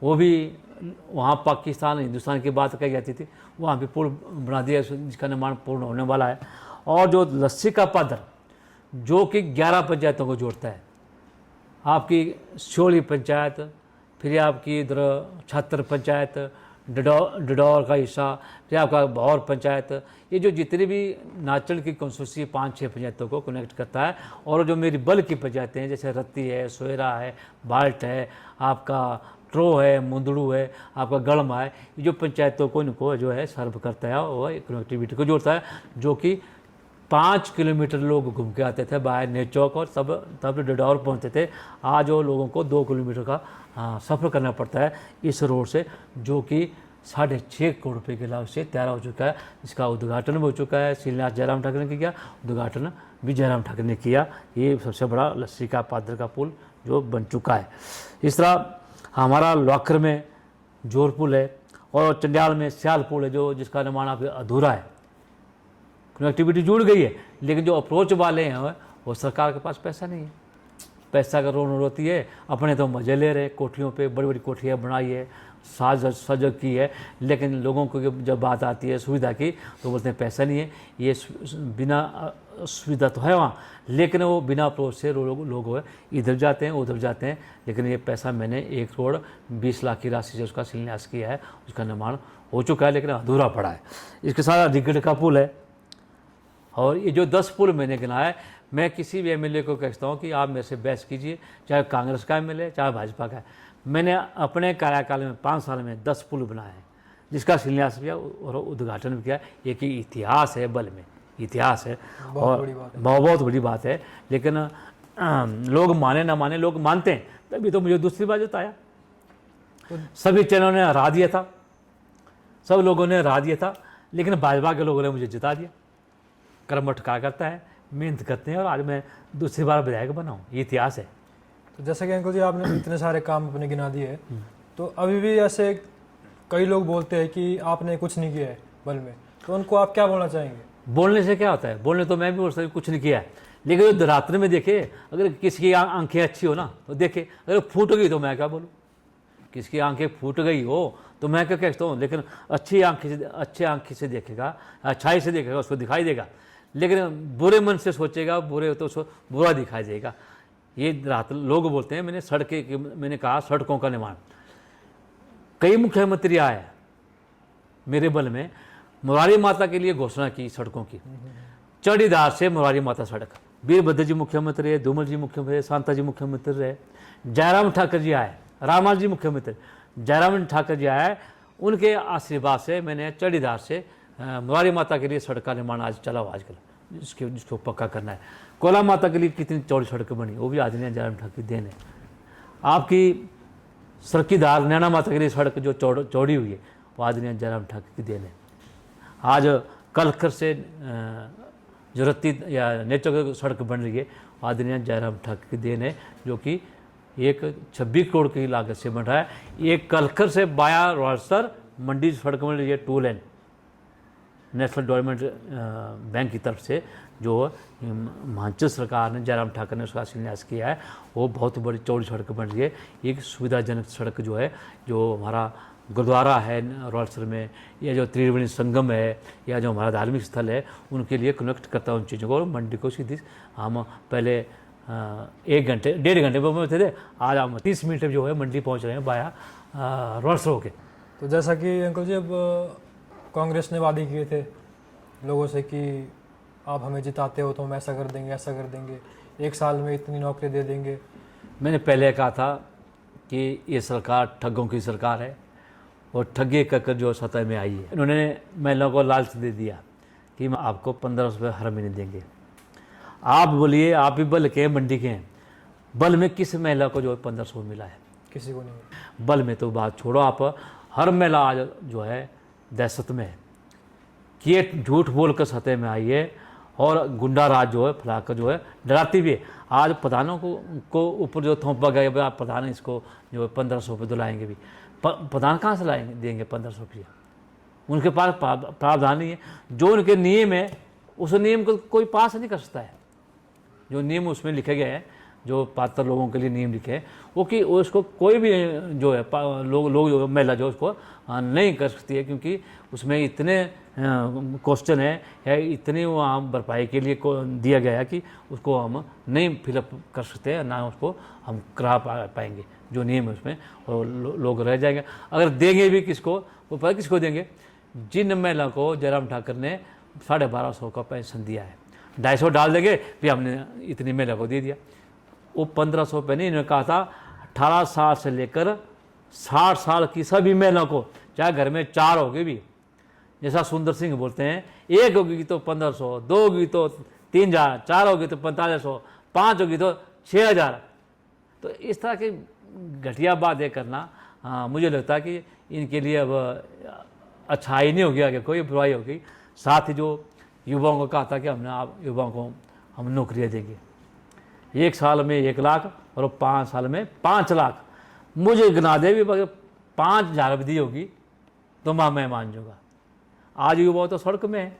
Speaker 1: वो भी वहाँ पाकिस्तान हिंदुस्तान की बात कही जाती थी, वहाँ भी पुल बना दिया जिसका निर्माण पूर्ण होने वाला है। और जो लस्सी का पादर जो कि 11 पंचायतों को जोड़ता है, आपकी श्योली पंचायत, फिर आपकी इधर छात्र पंचायत, डडौर का हिस्सा, फिर आपका भौर पंचायत, ये जो जितनी भी नाचल की कंस्टिट्यूंसी 5-6 पंचायतों को कनेक्ट करता है। और जो मेरी बल की पंचायतें हैं जैसे रत्ती है, सोयरा है, बाल्ट है, आपका ट्रो है, मुंदड़ू है, आपका गढ़मा है, ये जो पंचायतों को इनको जो है सर्व करता है और कनेक्टिविटी को जोड़ता है, जो कि 5 किलोमीटर लोग घूम के आते थे बाहर नेचौक, और तब डडौर पहुंचते थे। आज वो लोगों को 2 किलोमीटर का सफ़र करना पड़ता है इस रोड से, जो कि 6.5 करोड़ रुपये के लाभ से तैयार हो चुका है। इसका उद्घाटन भी हो चुका है, शिलान्यास जयराम ठाकरे ने किया, उद्घाटन भी जयराम ठाकरे ने किया। ये सबसे बड़ा लस्सी का पादर का पुल जो बन चुका है। इस तरह हमारा लॉकर में जोर पुल है और चंडियाल में स्याल पुल है, जो जिसका निर्माण अभी अधूरा है। कनेक्टिविटी जुड़ गई है, लेकिन जो अप्रोच वाले हैं वो सरकार के पास पैसा नहीं है। पैसा का रोन रोती है, अपने तो मज़े ले रहे, कोठियों पे बड़ी बड़ी कोठियाँ बनाई है, सजग की है, लेकिन लोगों को जब बात आती है सुविधा की तो बोलते हैं पैसा नहीं है। ये बिना सुविधा तो है वहाँ, लेकिन वो बिना अप्रोच से लोग इधर जाते हैं उधर जाते हैं। लेकिन ये पैसा मैंने 1 करोड़ 20 लाख की राशि से उसका शिलान्यास किया है, उसका निर्माण हो चुका है, लेकिन अधूरा पड़ा है। इसके साथ रिगड़ का पुल है। और ये जो 10 पुल मैंने गिनाया है, मैं किसी भी एमएलए को कहता हूँ कि आप मेरे से बहस कीजिए, चाहे कांग्रेस का एमएलए चाहे भाजपा का है। मैंने अपने कार्यकाल में 5 साल में 10 पुल बनाए हैं, जिसका शिलान्यास किया और उद्घाटन भी किया। एक ही इतिहास है बल में, इतिहास है और बहुत बड़ी बात है। लेकिन लोग माने ना माने, लोग मानते हैं, तभी तो मुझे दूसरी बात बताया। सभी चैनलों ने हरा दिया था, सब लोगों ने हरा दिया था, लेकिन भाजपा के लोगों ने मुझे जिता दिया। कर्मठ कार्यकर्ता है, मेहनत करते हैं, और आज मैं दूसरी बार विधायक बना हूँ। ये इतिहास है।
Speaker 2: तो जैसे कि अंकल जी आपने इतने सारे काम अपने गिना दिए, तो अभी भी ऐसे कई लोग बोलते हैं कि आपने कुछ नहीं किया है बल में, तो उनको आप क्या बोलना चाहेंगे?
Speaker 1: बोलने से क्या होता है? बोलने तो मैं भी बोल सकता हूँ कुछ नहीं किया है, लेकिन जो रात्र में देखे, अगर किसी की आंखें अच्छी हो ना तो देखे, अगर फूट गई तो मैं क्या बोलूँ? किसकी आंखें फूट गई हो तो मैं क्या कहता हूँ? लेकिन अच्छी आंखें से देखेगा, अच्छाई से देखेगा, उसको दिखाई देगा। लेकिन बुरे मन से सोचेगा, बुरे तो उसको बुरा दिखाई देगा। ये रात लोग बोलते हैं। मैंने कहा सड़कों का निर्माण, कई मुख्यमंत्री आए मेरे बल में, मुरारी माता के लिए घोषणा की सड़कों की। चढ़ीदार से मुरारी माता सड़क, वीरभद्र जी मुख्यमंत्री है, धूमल जी मुख्यमंत्री, शांता जी मुख्यमंत्री रहे, जयराम ठाकर जी आए, रामाल जी मुख्यमंत्री, जयराम ठाकर जी आए, उनके आशीर्वाद से मैंने चढ़ीदार से मुरारी माता के लिए सड़क का निर्माण आज चला हुआ आजकल, जिसको पक्का करना है। कोला माता के लिए कितनी चौड़ी सड़क बनी, वो भी आदरणीय जयराम ठाकर की देन है। आपकी सरकीदार नैना माता के लिए सड़क जो चौड़ी हुई है, वो आदरणीय जयराम ठाकर की देन है। आज कलखर से जो रत्ती या नेचौक सड़क बन रही है, आदरणीय जयराम ठाकर की देन है, जो कि एक 26 करोड़ की लागत से बन रहा है। एक कलखर से बाया रोहड़सर मंडी सड़क बन रही है, 2 लेन, नेशनल डेवलपमेंट बैंक की तरफ से, जो हिमाचल सरकार ने, जयराम ठाकर ने उसका शिलान्यास किया है। वो बहुत बड़ी चौड़ी सड़क बन रही है। एक सुविधाजनक सड़क जो है, जो हमारा गुरुद्वारा है रोहड़सर में, या जो त्रिवेणी संगम है, या जो हमारा धार्मिक स्थल है, उनके लिए कनेक्ट करता है उन चीज़ों को। और मंडी को सीधी हम पहले 1 घंटे 1.5 घंटे में थे, आज हम 30 मिनट में जो है मंडी पहुंच रहे हैं बाया रोहड़सर होके।
Speaker 2: तो जैसा कि अंकल जी, अब कांग्रेस ने वादे किए थे लोगों से कि आप हमें जिताते हो तो हम ऐसा कर देंगे, ऐसा कर देंगे, 1 साल में इतनी नौकरी दे देंगे।
Speaker 1: मैंने पहले कहा था कि ये सरकार ठगों की सरकार है, और ठगे कर जो सतह में आई है। इन्होंने महिलाओं को लालच दे दिया कि हम आपको 1500 रुपये हर महीने देंगे। आप बोलिए, आप भी बल के मंडी के हैं, बल में किस महिला को जो 1500 मिला है?
Speaker 2: किसी को नहीं।
Speaker 1: बल में तो बात छोड़ो, आप हर महिला आज जो है दहशत में है कि ये झूठ बोल कर सतह में आई है, और गुंडा राज जो है फैलाकर जो है डराती भी है। आज प्रधानों को ऊपर जो थोपा गया, आप प्रधान इसको जो 1500 रुपये दिलाएंगे भी, प्रधान कहाँ से लाएंगे, देंगे 1500 रुपये? उनके पास प्रावधान नहीं है। जो उनके नियम है, उस नियम को कोई पास नहीं कर सकता है। जो नियम उसमें लिखे गए हैं, जो पात्र लोगों के लिए नियम लिखे हैं वो कि उसको कोई भी जो है लोग जो महिला जो उसको नहीं कर सकती है, क्योंकि उसमें इतने क्वेश्चन है या इतनी वहाँ भरपाई के लिए दिया गया है कि उसको हम नहीं फिलअप कर सकते हैं, ना उसको हम करा पाएंगे जो नियम है उसमें, और लोग रह जाएंगे। अगर देंगे भी किसको, वो पता किसको देंगे, जिन महिला को जयराम ठाकुर ने 1250 का पेंशन दिया है, 250 डाल देंगे फिर हमने इतनी महिला को दे दिया। वो 1500 पे नहीं, इन्होंने कहा था 18 साल से लेकर 60 साल की सभी महिलाओं को, चाहे घर में 4 होगी भी, जैसा सुंदर सिंह बोलते हैं, 1 होगी तो 1500, 2 होगी तो 3000, 4 होगी तो 4500, 5 होगी तो 6000। तो इस तरह की घटिया बातें करना मुझे लगता है कि इनके लिए अब अच्छाई नहीं होगी, आगे कोई बुराई होगी। साथ ही जो युवाओं को कहा था कि हमने आप युवाओं को हम नौकरियाँ देंगे, 1 साल में 1 लाख और 5 साल में 5 लाख, मुझे गिना दे भी 5000 भी दी होगी तो मैं मान जाऊँगा। आज युवा तो सड़क में है,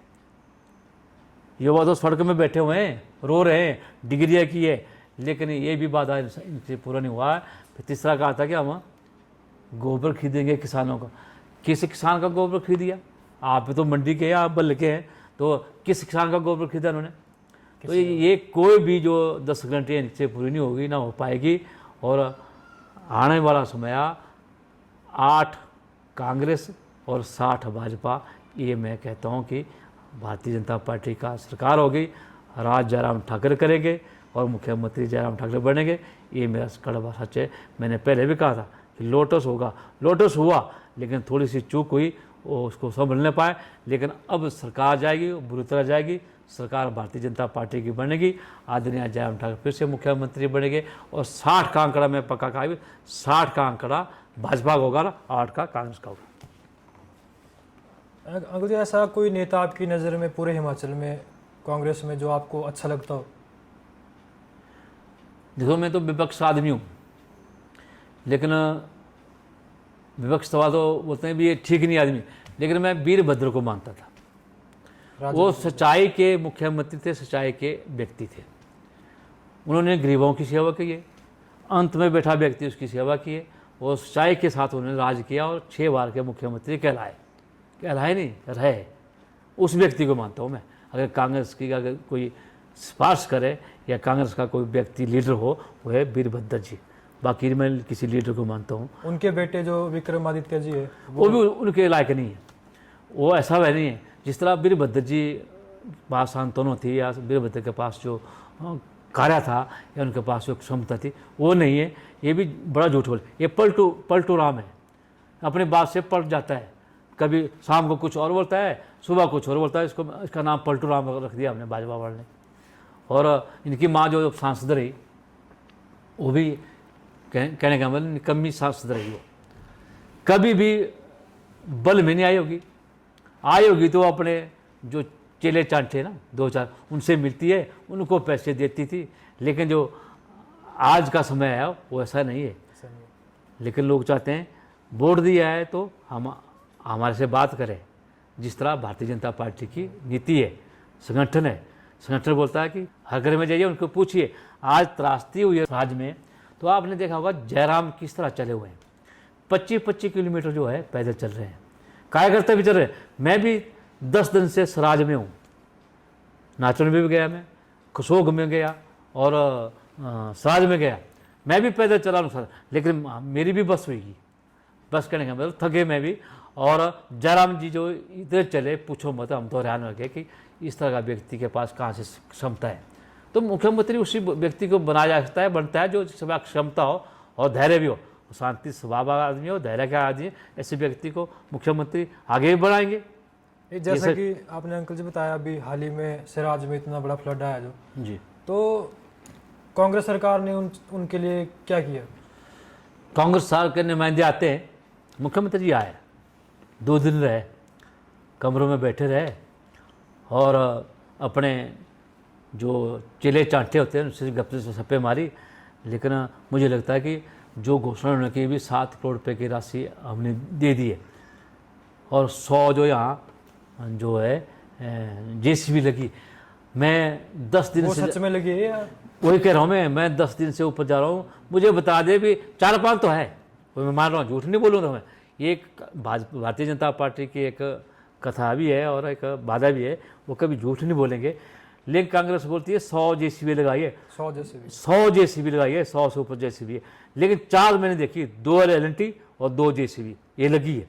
Speaker 1: युवा तो सड़क में बैठे हुए हैं, रो रहे हैं, डिग्रियाँ की है, लेकिन ये भी बाधा इनसे पूरा नहीं हुआ है। फिर तीसरा कहा था कि हम गोबर खरीदेंगे किसानों का, किस किसान का गोबर खरीदिया? आप तो मंडी के हैं, आप बल के हैं, तो किस किसान का गोबर खरीदा उन्होंने? तो ये कोई भी जो 10 घंटे इनसे पूरी नहीं होगी, ना हो पाएगी। और आने वाला समय 8 कांग्रेस और 60 भाजपा, ये मैं कहता हूँ कि भारतीय जनता पार्टी का सरकार होगी, राज जयराम ठाकुर करेंगे और मुख्यमंत्री जयराम ठाकुर बनेंगे। ये मेरा कड़वा सच है। मैंने पहले भी कहा था कि लोटस होगा, लोटस हुआ, लेकिन थोड़ी सी चूक हुई, वो उसको संभल नहीं पाए। लेकिन अब सरकार जाएगी, बुरी तरह जाएगी, सरकार भारतीय जनता पार्टी की बनेगी, आदरणीय जयराम ठाकुर फिर से मुख्यमंत्री बनेंगे। और 60 का आंकड़ा मैं पक्का कहा, 60 का आंकड़ा भाजपा का होगा, 8 का कांग्रेस का होगा।
Speaker 2: अंकुल जी, ऐसा कोई नेता आपकी नज़र में पूरे हिमाचल में कांग्रेस में जो आपको अच्छा लगता हो?
Speaker 1: देखो, मैं तो विपक्ष आदमी हूँ, लेकिन विपक्ष सभा तो बोलते हैं भी ये ठीक नहीं आदमी, लेकिन मैं वीरभद्र को मानता था। वो सच्चाई के मुख्यमंत्री थे, सच्चाई के व्यक्ति थे। उन्होंने गरीबों की सेवा की है, अंत में बैठा व्यक्ति उसकी सेवा की है, और सच्चाई के साथ उन्होंने राज किया और 6 बार के मुख्यमंत्री कहलाए नहीं रहे। उस व्यक्ति को मानता हूँ मैं। अगर कांग्रेस की अगर कोई सिफारिश करे या कांग्रेस का कोई व्यक्ति लीडर हो, वो है वीरभद्र जी। बाकी मैं किसी लीडर को मानता हूँ।
Speaker 2: उनके बेटे जो विक्रमादित्य जी है,
Speaker 1: वो भी उनके लायक नहीं है। वो ऐसा वह नहीं है जिस तरह वीरभद्र जी पास सांत्वना थी, या वीरभद्र के पास जो कार्य था या उनके पास जो क्षमता थी, वो नहीं है। ये भी बड़ा झूठ बोल, ये पलटू राम है, अपनी बात से पलट जाता है। कभी शाम को कुछ और बोलता है, सुबह कुछ और बोलता है। इसका नाम पलटू राम रख दिया हमने भाजपा वाले ने। और इनकी माँ जो सांसद रही, वो भी कहने का मतलब निकम्मी सांसद रही। वो कभी भी बल में नहीं आई होगी तो अपने जो चेले चांटे ना 2-4 उनसे मिलती है, उनको पैसे देती थी। लेकिन जो आज का समय है वो ऐसा नहीं है। लेकिन लोग चाहते हैं वोट दिया है तो हम हमारे से बात करें। जिस तरह भारतीय जनता पार्टी की नीति है, संगठन है, संगठन बोलता है कि हर घर में जाइए, उनको पूछिए। आज त्रासदी हुई है राज्य में, तो आपने देखा होगा जयराम किस तरह चले हुए हैं। 25-25 किलोमीटर जो है पैदल चल रहे हैं, कार्यकर्ता भी चल रहे हैं। मैं भी 10 दिन से सराज में हूँ, नाचन में भी गया, मैं कसोग में गया और सराज में गया। मैं भी पैदल चला हूँ, लेकिन मेरी भी बस हुई। बस करने का मतलब थके मैं भी। और जयराम जी जो इधर चले, पूछो मत, हम तो हैरान हो गए कि इस तरह का व्यक्ति के पास कहाँ से क्षमता है। तो मुख्यमंत्री उसी व्यक्ति को बनाया जा सकता है, बनता है जो सभा क्षमता हो और धैर्य भी हो, शांति स्वभाव का आदमी हो, धैर्य का आदमी, ऐसे व्यक्ति को मुख्यमंत्री आगे भी बढ़ाएंगे।
Speaker 2: जैसा कि आपने अंकल जी बताया, अभी हाल ही में सिराज में इतना बड़ा फ्लड आया जो
Speaker 1: जी,
Speaker 2: तो कांग्रेस सरकार ने उनके लिए क्या किया?
Speaker 1: कांग्रेस सरकार के नुमाइंदे आते हैं, मुख्यमंत्री जी आए, 2 दिन रहे, कमरों में बैठे रहे और अपने जो चेले चांटे होते हैं उनसे गप्पे से सप्पे मारी। लेकिन मुझे लगता है कि जो घोषणा उन्होंने की भी 7 करोड़ रुपये की राशि हमने दे दी है, और 100 जो यहाँ जो है JCB लगी। मैं 10 दिन
Speaker 2: वो
Speaker 1: से
Speaker 2: सच में लगी है या
Speaker 1: वही कह रहा हूँ मैं 10 दिन से ऊपर जा रहा हूँ, मुझे बता दे भी 4-5 तो है, वो मैं मान रहा हूँ, झूठ नहीं बोलूँगा मैं। ये एक भारतीय जनता पार्टी की एक कथा भी है और एक वादा भी है, वो कभी झूठ नहीं बोलेंगे। लेकिन कांग्रेस बोलती है 100 JCB लगाइए, 100 JCB लगाइए, 100 से ऊपर JCB है, लेकिन 4 मैंने देखी, 2 LNT और 2 JCB ये लगी है।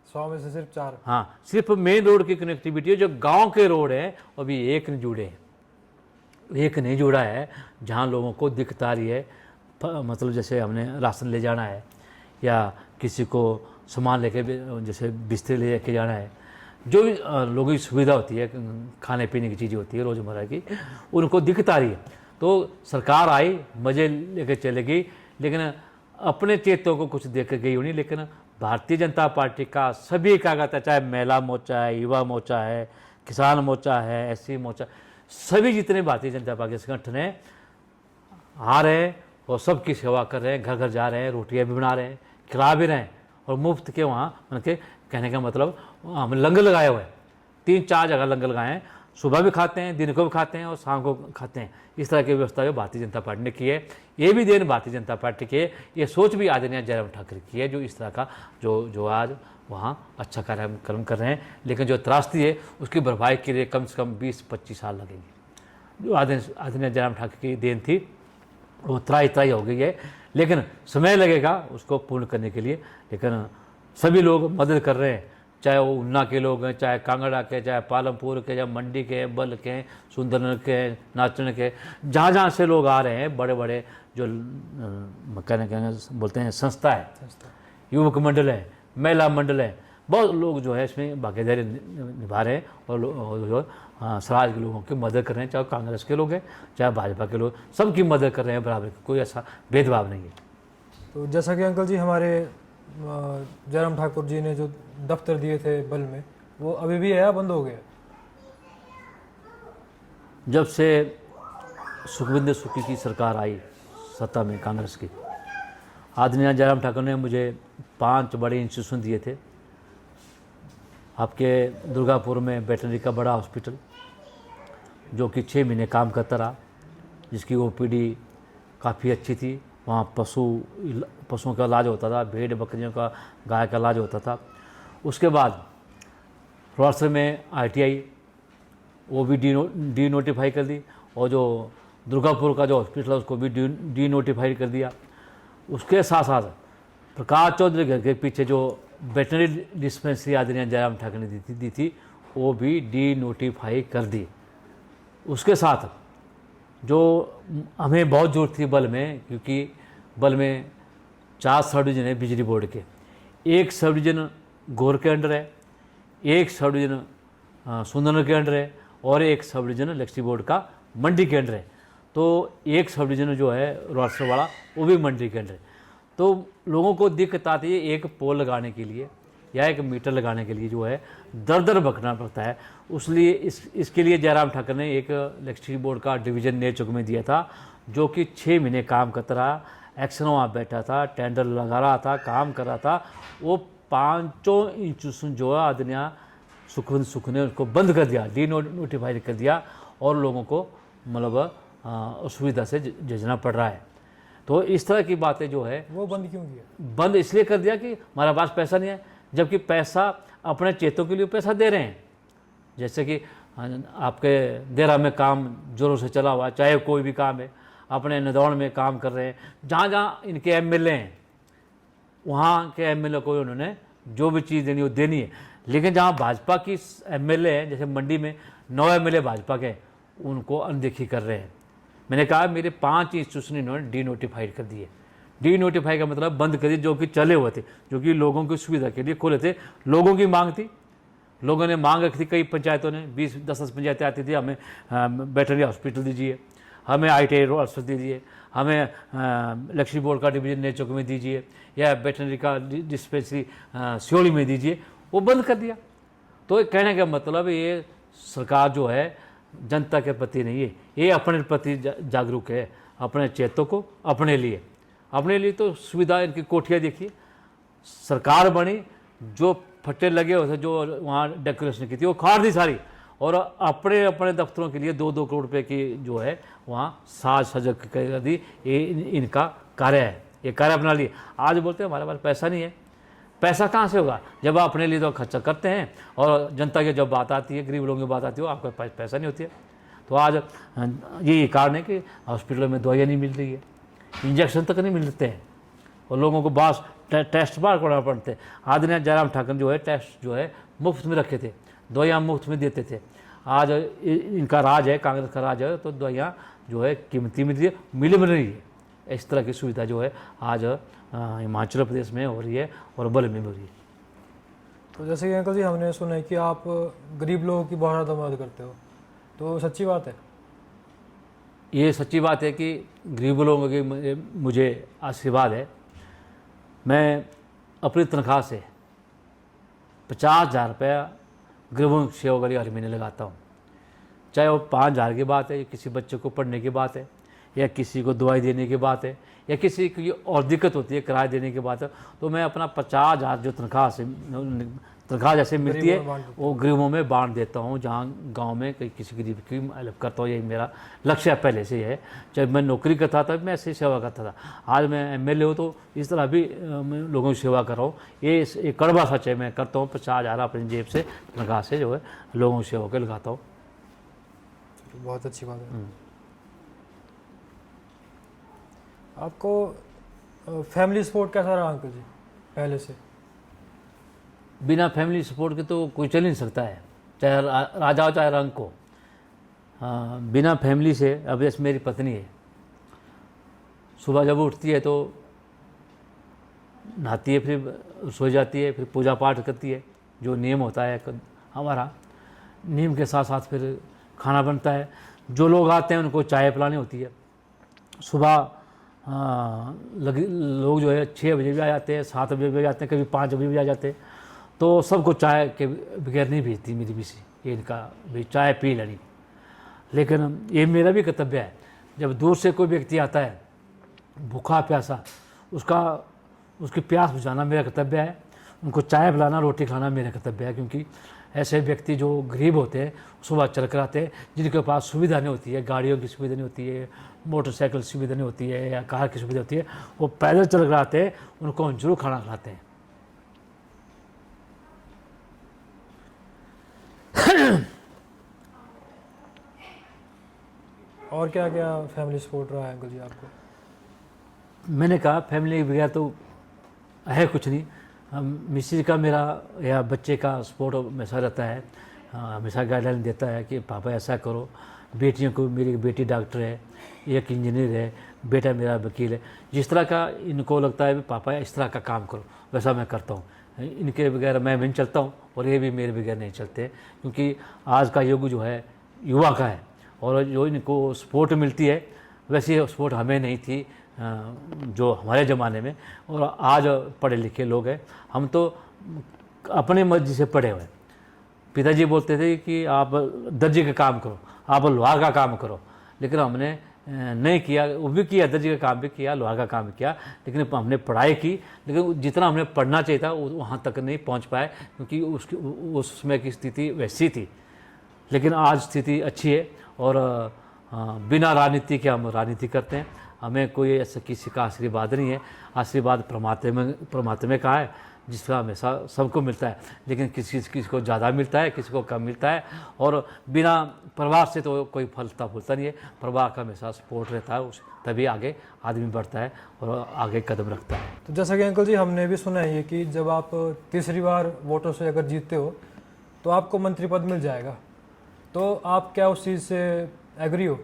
Speaker 2: 100 में से सिर्फ 4?
Speaker 1: हाँ, सिर्फ मेन रोड की कनेक्टिविटी है, जो गांव के रोड हैं अभी एक नहीं जुड़े हैं, एक नहीं जुड़ा है, जहाँ लोगों को दिक्कत आ रही है। मतलब जैसे हमने राशन ले जाना है या किसी को सामान लेके जैसे बिस्तर ले के जाना है, जो भी लोगों की सुविधा होती है, खाने पीने की चीज़ें होती है रोज़मर्रा की, उनको दिक्कत आ रही है। तो सरकार आई, मज़े लेके चले गई, लेकिन अपने चेतों को कुछ देख के गई होनी। लेकिन भारतीय जनता पार्टी का सभी कागज है, चाहे महिला मोर्चा है, युवा मोर्चा है, किसान मोर्चा है, SC मोर्चा, सभी जितने भारतीय जनता पार्टी संगठन हैं आ रहे हैं और सबकी सेवा कर रहे हैं, घर घर जा रहे हैं, रोटियां भी बना रहे हैं, खिला भी रहे हैं, और मुफ्त के वहाँ उनके कहने का मतलब हम लंगर लगाए हुए हैं, 3-4 जगह लंगर लगाए हैं, सुबह भी खाते हैं, दिन को भी खाते हैं और शाम को खाते हैं। इस तरह की व्यवस्था जो भारतीय जनता पार्टी ने की है, ये भी देन भारतीय जनता पार्टी की है, ये सोच भी आदरणीय जयराम ठाकुर की है, जो इस तरह का जो आज वहाँ अच्छा कार्यक्रम कर रहे हैं। लेकिन जो त्रासदी है उसकी भरपाई के लिए कम से कम 20-25 साल लगेंगे। जो आदरणीय जयराम ठाकुर की देन थी वो त्राई हो गई है, लेकिन समय लगेगा उसको पूर्ण करने के लिए। लेकिन सभी लोग मदद कर रहे हैं, चाहे वो उन्ना के लोग हैं, चाहे कांगड़ा के, चाहे पालमपुर के, चाहे मंडी के, बल के, सुंदरनगर के, नाचन के, जहाँ जहाँ से लोग आ रहे हैं, बड़े बड़े जो कहने बोलते हैं संस्था है, युवक मंडल है, महिला मंडल है, बहुत लोग जो है इसमें भागीदारी निभा रहे हैं और जो समाज के लोगों की मदद कर रहे हैं, चाहे कांग्रेस के लोग हैं चाहे भाजपा के लोग, सबकी मदद कर रहे हैं बराबर, कोई ऐसा भेदभाव नहीं है।
Speaker 2: तो जैसा कि अंकल जी हमारे जयराम ठाकुर जी ने जो दफ्तर दिए थे बल में, वो अभी भी है या बंद हो गया?
Speaker 1: जब से सुखविंदर सुक्खू की सरकार आई सत्ता में कांग्रेस की, आदरणीय जयराम ठाकुर ने मुझे 5 बड़े इंस्टीट्यूशन दिए थे। आपके दुर्गापुर में वेटनरी का बड़ा हॉस्पिटल जो कि 6 महीने काम करता रहा, जिसकी OPD काफ़ी अच्छी थी, वहाँ पशुओं का इलाज होता था, भेड़ बकरियों का, गाय का इलाज होता था। उसके बाद रोहतस में ITI वो भी डी नोटिफाई कर दी, और जो दुर्गापुर का जो हॉस्पिटल है उसको भी डी नोटिफाई कर दिया। उसके साथ साथ प्रकाश चौधरी घर के पीछे जो वेटनरी डिस्पेंसरी आदरणीय जयराम ठाकुर ने दी थी वो भी डी नोटिफाई कर दी। उसके साथ जो हमें बहुत ज़रूरत थी बल में, क्योंकि बल में 4 सब डिवीज़न है बिजली बोर्ड के, 1 सब डिवीज़न गौर के अंडर है, 1 सब डिवीज़न सुंदरनगर के अंडर है और 1 सब डिवीज़न इलेक्ट्रिसिटी बोर्ड का मंडी के अंडर है। तो 1 सब डिवीज़न जो है रोहतस वाला वो भी मंडी के अंडर है। तो लोगों को दिक्कत आती है एक पोल लगाने के लिए या एक मीटर लगाने के लिए जो है दर भटकना पड़ता है। उसलिए इसके लिए जयराम ठाकुर ने एक इलेक्ट्रिसिटी बोर्ड का डिवीज़न नए चौक में दिया था, जो कि 6 महीने काम करता रहा, एक्शन वहाँ बैठा था, टेंडर लगा रहा था, काम कर रहा था। वो 5 इंस्टीट्यूशन जो है आदरणीय सुखविंदर सुक्खू ने उसको बंद कर दिया, डी नोटिफाई कर दिया, और लोगों को मतलब असुविधा से जूझना पड़ रहा है। तो इस तरह की बातें जो है
Speaker 2: वो बंद क्यों किया?
Speaker 1: बंद इसलिए कर दिया कि हमारे पास पैसा नहीं है, जबकि पैसा अपने चेतों के लिए पैसा दे रहे हैं। जैसे कि आपके देरा में काम जोरों से चला हुआ, चाहे कोई भी काम है, अपने नदौड़ में काम कर रहे हैं, जहाँ जहाँ इनके MLA हैं वहाँ के MLA को उन्होंने जो भी चीज़ देनी वो देनी है। लेकिन जहाँ भाजपा की MLA हैं, जैसे मंडी में 9 MLA भाजपा के, उनको अनदेखी कर रहे हैं। मैंने कहा मेरे 5 इंस्टीट्यूशन इन्होंने डी नोटिफाइड कर दिए। डी नोटिफाई का मतलब बंद कर दिए, जो कि चले हुए थे, जो कि लोगों की सुविधा के लिए खोले थे। लोगों की मांग थी, लोगों ने मांग रखी थी, कई पंचायतों ने 20-10 पंचायतें आती थी, हमें वेटनरी हॉस्पिटल दीजिए, हमें ITI हॉस्पिटल दीजिए, हमें इलेक्ट्रिसिटी बोर्ड का डिवीजन नए चौक में दीजिए, या वेटनरी का डिस्पेंसरी सियोड़ी में दीजिए। वो बंद कर दिया। तो कहने का मतलब ये सरकार जो है जनता के प्रति नहीं है, ये अपने प्रति जागरूक है, अपने चेतों को अपने लिए तो सुविधा इनकी कोठियाँ देखिए, सरकार बनी, जो फट्टे लगे हुए थे, जो वहाँ डेकोरेशन की थी वो खार दी सारी, और अपने अपने दफ्तरों के लिए 2-2 करोड़ रुपए की जो है वहाँ साज सजग कर दी। ये इनका कार्य है, ये कार्य अपना लिए। आज बोलते हैं हमारे पास पैसा नहीं है। पैसा कहाँ से होगा? जब आप अपने लिए तो खर्चा करते हैं और जनता की जब बात आती है, गरीब लोगों की बात आती है, आपके पास पैसा नहीं होती है। तो आज यही कारण है कि हॉस्पिटलों में दवाइयाँ नहीं मिल रही है, इंजेक्शन तक नहीं मिलते हैं और लोगों को बस टेस्ट बार करना पड़ते हैं। आदरणीय जयराम ठाकुर जो है टेस्ट जो है मुफ्त में रखे थे, दवाइयाँ मुफ्त में देते थे। आज इनका राज है, कांग्रेस का राज है, तो दवाइयाँ जो है कीमती मिल रही है, मिल रही है। इस तरह की सुविधा जो है आज हिमाचल प्रदेश में हो रही है और बल में हो रही है।
Speaker 2: तो जैसे कि अंकल जी हमने सुना है कि आप गरीब लोगों की बहुत ज़्यादा मदद करते हो, तो सच्ची बात है?
Speaker 1: ये सच्ची बात है कि गरीब लोगों की मुझे आशीर्वाद है। मैं अपनी तनख्वाह से 50,000 रुपया गरीबों की सेवा के लिए हर महीने लगाता हूँ। चाहे वो 5,000 की बात है, या किसी बच्चे को पढ़ने की बात है, या किसी को दवाई देने की बात है, या किसी की और दिक्कत होती है किराया देने की बात है, तो मैं अपना 50,000 जो तनख्वाह जैसे मिलती है वो गरीबों में बांट देता हूँ। जहाँ गांव में कहीं किसी गरीब की हेल्प करता हूँ, यही मेरा लक्ष्य है पहले से ही है। चाहे मैं नौकरी करता था मैं ऐसे सेवा करता था, आज मैं एमएलए हूँ तो इस तरह भी मैं लोगों की सेवा कर रहा हूँ। ये कड़वा सच है, मैं करता हूँ 50,000 अपनी जेब से तनख्वाह से जो है लोगों की सेवा के लगाता हूँ।
Speaker 2: बहुत अच्छी बात है। आपको फैमिली सपोर्ट कैसा रहा अंकल जी पहले से?
Speaker 1: बिना फैमिली सपोर्ट के तो कोई चल नहीं सकता है, चाहे राजा हो चाहे रंग को। हाँ, बिना फैमिली से, अब जैसे मेरी पत्नी है, सुबह जब उठती है तो नहाती है, फिर सो जाती है, फिर पूजा पाठ करती है, जो नियम होता है हमारा। नियम के साथ साथ फिर खाना बनता है। जो लोग आते हैं उनको चाय पिलानी होती है। सुबह लोग जो है 6 बजे भी आ जाते हैं, 7 बजे भी आ जाते हैं, कभी 5 बजे भी आ जाते हैं। तो सबको चाय के बगैर नहीं भेजती मेरी बीसी, ये इनका भी चाय पी लेनी। लेकिन ये मेरा भी कर्तव्य है, जब दूर से कोई व्यक्ति आता है भूखा प्यासा, उसकी प्यास बुझाना मेरा कर्तव्य है। उनको चाय पिलाना, रोटी खिलाना मेरा कर्तव्य है। क्योंकि ऐसे व्यक्ति जो गरीब होते हैं, सुबह चल कर आते हैं, जिनके पास सुविधा नहीं होती है, गाड़ियों की सुविधा नहीं होती है, मोटरसाइकिल की सुविधा नहीं होती है, या कार की सुविधा होती है, वो पैदल चल कर आते हैं, उनको हम जरूर खाना खिलाते हैं।
Speaker 2: और क्या क्या फैमिली सपोर्ट रहा है अंकल जी आपको?
Speaker 1: मैंने कहा फैमिली के बगैर तो है कुछ नहीं। मिस्त्री का मेरा या बच्चे का सपोर्ट हमेशा रहता है, हमेशा गाइडलाइन देता है कि पापा ऐसा करो। बेटियों को, मेरी बेटी डॉक्टर है, एक इंजीनियर है, बेटा मेरा वकील है। जिस तरह का इनको लगता है पापा इस तरह का काम करो, वैसा मैं करता हूँ। इनके बगैर मैं भी चलता हूँ और ये भी मेरे बगैर नहीं चलते। क्योंकि आज का युग जो है युवा का है, और जो इनको सपोर्ट मिलती है वैसी सपोर्ट हमें नहीं थी जो हमारे ज़माने में। और आज पढ़े लिखे लोग हैं, हम तो अपने मर्जी से पढ़े हुए। पिताजी बोलते थे कि आप दर्जी का काम करो, आप लोहार का काम करो, लेकिन हमने नहीं किया। वो भी किया, दर्जी का काम भी किया, लोहार का काम भी किया, लेकिन हमने पढ़ाई की, लेकिन जितना हमने पढ़ना चाहिए था वहाँ तक नहीं पहुँच पाए, क्योंकि उस समय की स्थिति वैसी थी। लेकिन आज स्थिति अच्छी है और बिना राजनीति के हम राजनीति करते हैं। हमें कोई ऐसा किसी का आशीर्वाद नहीं है। आशीर्वाद परमात्मा का है, जिसका हमेशा सबको मिलता है, लेकिन किसी को ज़्यादा मिलता है, किसी को कम मिलता है। और बिना परिवार से तो कोई फलता फूलता नहीं है। परिवार का हमेशा सपोर्ट रहता है, तभी आगे आदमी बढ़ता है और आगे कदम रखता है।
Speaker 2: तो जैसा कि अंकल जी हमने भी सुना है ये कि जब आप तीसरी बार वोटों से अगर जीतते हो तो आपको मंत्री पद मिल जाएगा, तो आप क्या उस चीज़ से एग्री हो?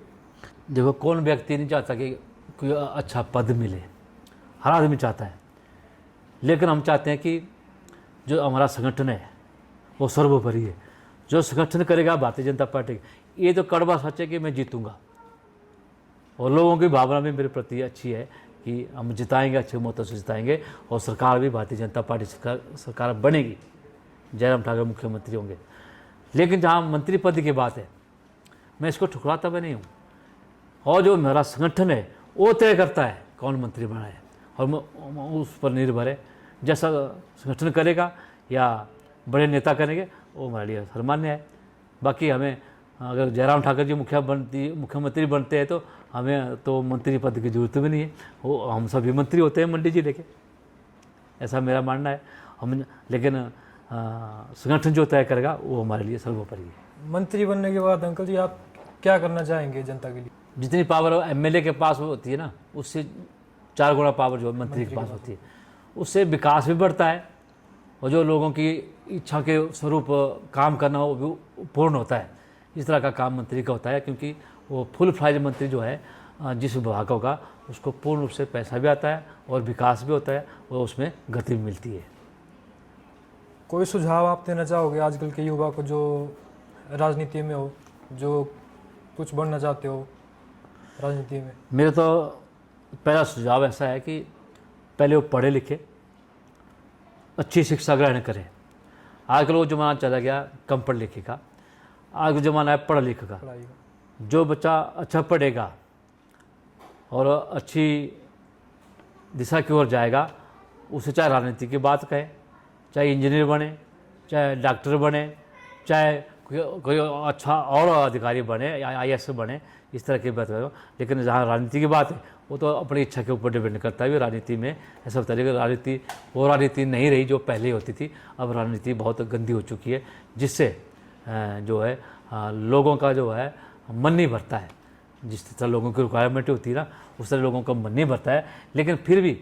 Speaker 1: देखो, कौन व्यक्ति नहीं चाहता कि कोई अच्छा पद मिले, हर आदमी चाहता है। लेकिन हम चाहते हैं कि जो हमारा संगठन है वो सर्वोपरि है। जो संगठन करेगा भारतीय जनता पार्टी, ये तो कड़वा सच है कि मैं जीतूंगा, और लोगों की भावना भी मेरे प्रति अच्छी है कि हम जिताएंगे, अच्छे मतों से जिताएंगे, और सरकार भी भारतीय जनता पार्टी सरकार बनेगी, जयराम ठाकुर मुख्यमंत्री होंगे। लेकिन जहाँ मंत्री पद की बात है, मैं इसको ठुकराता भी नहीं हूँ, और जो मेरा संगठन है वो तय करता है कौन मंत्री बना है, और उस पर निर्भर है। जैसा संगठन करेगा या बड़े नेता करेंगे वो हमारे लिए सर्वमान्य है। बाकी हमें अगर जयराम ठाकुर जी मुख्यमंत्री बनते हैं तो हमें तो मंत्री पद की जरूरत भी नहीं है, वो हम सभी मंत्री होते हैं मंडी जिले के, ऐसा मेरा मानना है। हम लेकिन संगठन जो तय करेगा वो हमारे लिए सर्वोपरि है।
Speaker 2: मंत्री बनने के बाद अंकल जी आप क्या करना चाहेंगे जनता के लिए?
Speaker 1: जितनी पावर एमएलए के पास होती है ना, उससे 4 गुना पावर जो मंत्री के पास होती है, उससे विकास भी बढ़ता है और जो लोगों की इच्छा के स्वरूप काम करना वो भी पूर्ण होता है। इस तरह का काम मंत्री का होता है, क्योंकि वो फुल फ्लाइज मंत्री जो है जिस विभाग का होगा उसको पूर्ण रूप से पैसा भी आता है और विकास भी होता है और उसमें गति भी मिलती है।
Speaker 2: कोई सुझाव आप देना चाहोगे आजकल के युवा को जो राजनीति में हो, जो कुछ बनना चाहते हो राजनीति में?
Speaker 1: मेरा तो पहला सुझाव ऐसा है कि पहले वो पढ़े लिखे, अच्छी शिक्षा ग्रहण करें। आजकल वो ज़माना चला गया कम पढ़ लिखे का, आज ज़माना है पढ़ लिखे का।
Speaker 2: पढ़ाई का
Speaker 1: जो बच्चा अच्छा पढ़ेगा और अच्छी दिशा की ओर जाएगा, उसे चाहे राजनीति की बात कहे, चाहे इंजीनियर बने, चाहे डॉक्टर बने, चाहे कोई अच्छा और अधिकारी बने या आईएएस बने, इस तरह की बात करो। लेकिन जहाँ राजनीति की बात है वो तो अपनी इच्छा के ऊपर डिपेंड करता है। राजनीति में ऐसा होता है कि राजनीति वो राजनीति नहीं रही जो पहले होती थी। अब राजनीति बहुत गंदी हो चुकी है, जिससे जो है लोगों का जो है मन नहीं भरता है। जिस तरह लोगों की रिक्वायरमेंट होती है ना, उस तरह लोगों का मन नहीं भरता है। लेकिन फिर भी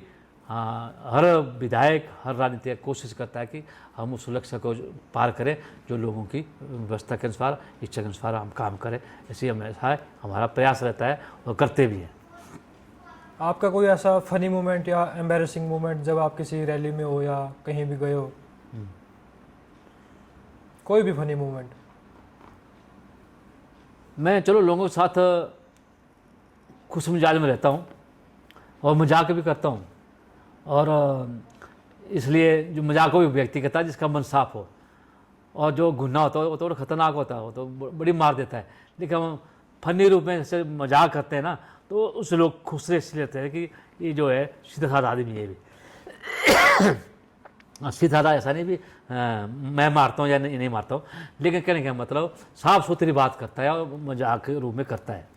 Speaker 1: हर विधायक, हर राजनीतिक कोशिश करता है कि हम उस लक्ष्य को पार करें जो लोगों की व्यवस्था के अनुसार, इच्छा के अनुसार हम काम करें। ऐसे हमेशा है हमारा प्रयास रहता है और करते भी हैं।
Speaker 2: आपका कोई ऐसा फनी मोमेंट या एम्बैरेसिंग मोमेंट जब आप किसी रैली में हो या कहीं भी गए हो? कोई भी फनी मोमेंट?
Speaker 1: मैं चलो लोगों के साथ खुश मिजाज में रहता हूँ और मजाक भी करता हूँ, और इसलिए जो मजाक भी व्यक्ति करता है जिसका मन साफ हो, और जो गुन्ना होता है वो तो खतरनाक होता है, वो तो बड़ी मार देता है। लेकिन हम फनी रूप में जैसे मजाक करते हैं ना, तो उससे लोग खुश इसलिए रहते हैं कि ये जो है सीधा साधा आदमी है भी। सीधा साधा ऐसा नहीं भी मैं मारता हूँ या नहीं मारता हूँ, लेकिन कहने का मतलब साफ सुथरी बात करता है और मजाक के रूप में करता है,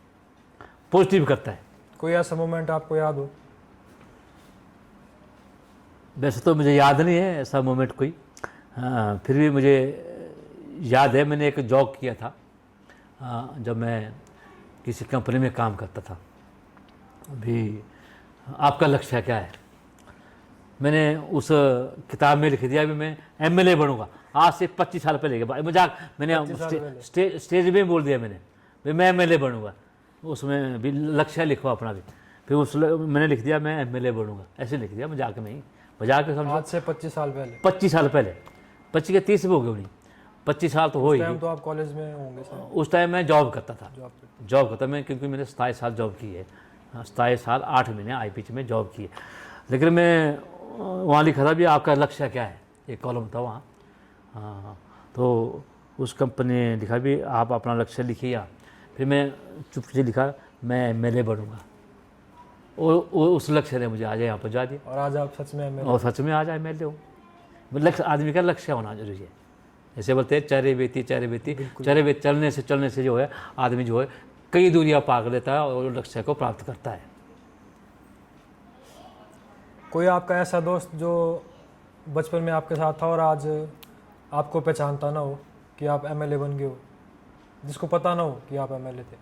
Speaker 1: पॉजिटिव करता है।
Speaker 2: कोई ऐसा मोमेंट आपको याद हो?
Speaker 1: वैसे तो मुझे याद नहीं है ऐसा मोमेंट कोई, फिर भी मुझे याद है मैंने एक जॉब किया था जब मैं किसी कंपनी में काम करता था। अभी आपका लक्ष्य क्या है? मैंने उस किताब में लिख दिया अभी मैं एमएलए बनूंगा। आज से 25 साल पहले के मजाक मैंने स्टेज में बोल दिया मैंने, भाई मैं एमएलए बनूंगा। उसमें भी लक्ष्य लिखो अपना भी, फिर मैंने लिख दिया मैं एमएलए बनूंगा, ऐसे लिख दिया मजाक में ही। मजाक में समझो
Speaker 2: आज से 25 साल पहले?
Speaker 1: 25 साल पहले, 25 के 30 भी हो गए नहीं, 25 साल तो हो ही।
Speaker 2: तो आप कॉलेज में होंगे सर?
Speaker 1: उस टाइम मैं जॉब करता था, जॉब करता मैं, क्योंकि मैंने 27 साल जॉब की है, 27 साल 8 महीने आईपीएच में जॉब की है। लेकिन मैं वहाँ लिखा था भी आपका लक्ष्य क्या है, एक कॉलम था वहाँ। हाँ, तो उस कंपनी ने लिखा भी आप अपना लक्ष्य लिखिए। फिर मैं चुप से लिखा मैं एमएलए बनूंगा, और उस लक्ष्य ने मुझे आज यहाँ पहुँचा दिया।
Speaker 2: और आज आप सच में एमएलए?
Speaker 1: और सच में आज एमएलए हूँ। लक्ष्य, आदमी का लक्ष्य होना जरूरी है। जैसे बोलते हैं चरे बेती चलने से जो है आदमी जो है कई दूरियां पार कर लेता है और लक्ष्य को प्राप्त करता है।
Speaker 2: कोई आपका ऐसा दोस्त जो बचपन में आपके साथ था और आज आपको पहचानता ना हो कि आप एमएलए बन गए हो, जिसको पता ना हो कि आप एमएलए थे?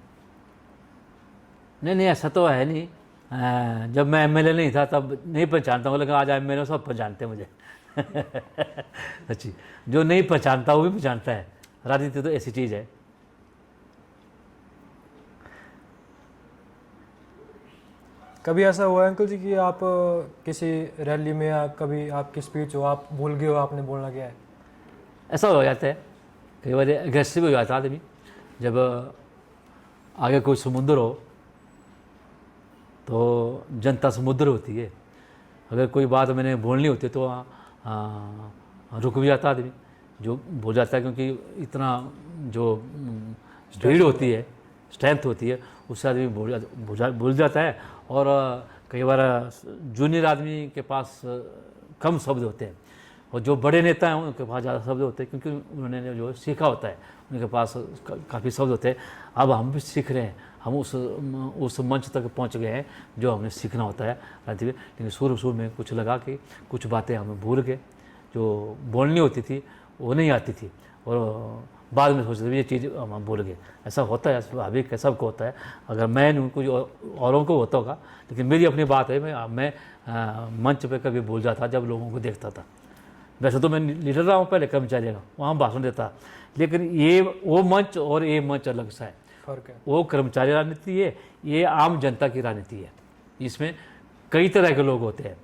Speaker 1: नहीं, ऐसा तो है नहीं। जब मैं एमएलए नहीं था तब नहीं पहचानता हूँ, लेकिन आज एमएलए सब पहचानते हैं मुझे। अच्छी, जो नहीं पहचानता वो भी पहचानता है। राजनीति तो ऐसी चीज़ है।
Speaker 2: कभी ऐसा हुआ अंकल जी कि आप किसी रैली में या कभी आपकी स्पीच हो, आप भूल गए हो आपने बोलना क्या है?
Speaker 1: ऐसा हो जाता है, कई बार एग्रेसिव हो जाता है आदमी। जब आगे कोई समुद्र हो तो जनता समुद्र होती है, अगर कोई बात मैंने बोलनी होती है तो रुक भी जाता आदमी, जो भूल जाता है, क्योंकि इतना जो भीड़ होती है, स्ट्रेंथ होती है, उससे आदमी भूल जाता है। और कई बार जूनियर आदमी के पास कम शब्द होते हैं, और जो बड़े नेता हैं उनके पास ज़्यादा शब्द होते हैं, क्योंकि उन्होंने जो सीखा होता है, उनके पास काफ़ी शब्द होते हैं। अब हम भी सीख रहे हैं, हम उस मंच तक पहुंच गए हैं जो हमें सीखना होता है राजनीति में। लेकिन शुरू में कुछ लगा कि कुछ बातें हमें भूल गए, जो बोलनी होती थी वो नहीं आती थी, और बाद में सोचते थे ये चीज़ हम भूल गए। ऐसा होता है, स्वाभाविक है, सबको होता है। अगर मैं नहीं, कुछ औरों को होता होगा, लेकिन मेरी अपनी बात है, मैं मंच पे कभी भूल जाता जब लोगों को देखता था। वैसे तो मैं लीडर रहा हूँ पहले कर्मचारी का, वहाँ भाषण देता, लेकिन ये वो मंच और ये मंच अलग सा है।
Speaker 2: फर्क है।
Speaker 1: वो कर्मचारी राजनीति है, ये आम जनता की राजनीति है। इसमें कई तरह के लोग होते हैं,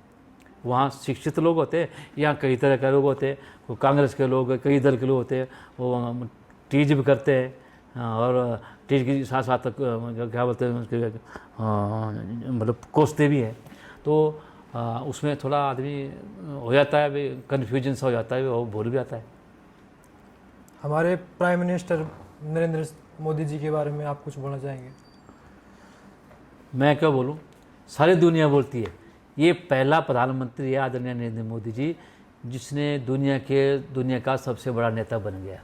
Speaker 1: वहाँ शिक्षित लोग होते हैं, यहाँ कई तरह के लोग होते हैं, वो कांग्रेस के लोग, कई दल के लोग होते हैं, वो टीज भी करते हैं, और टीज के साथ साथ क्या बोलते हैं उसके मतलब कोसते भी हैं। तो उसमें थोड़ा आदमी हो जाता है, अभी कन्फ्यूजन सा हो जाता है, वो भूल भी आता है।
Speaker 2: हमारे प्राइम मिनिस्टर नरेंद्र मोदी जी के बारे में आप कुछ बोलना चाहेंगे?
Speaker 1: मैं क्या बोलूं, सारी दुनिया बोलती है, ये पहला प्रधानमंत्री है आदरणीय नरेंद्र मोदी जी, जिसने दुनिया का सबसे बड़ा नेता बन गया।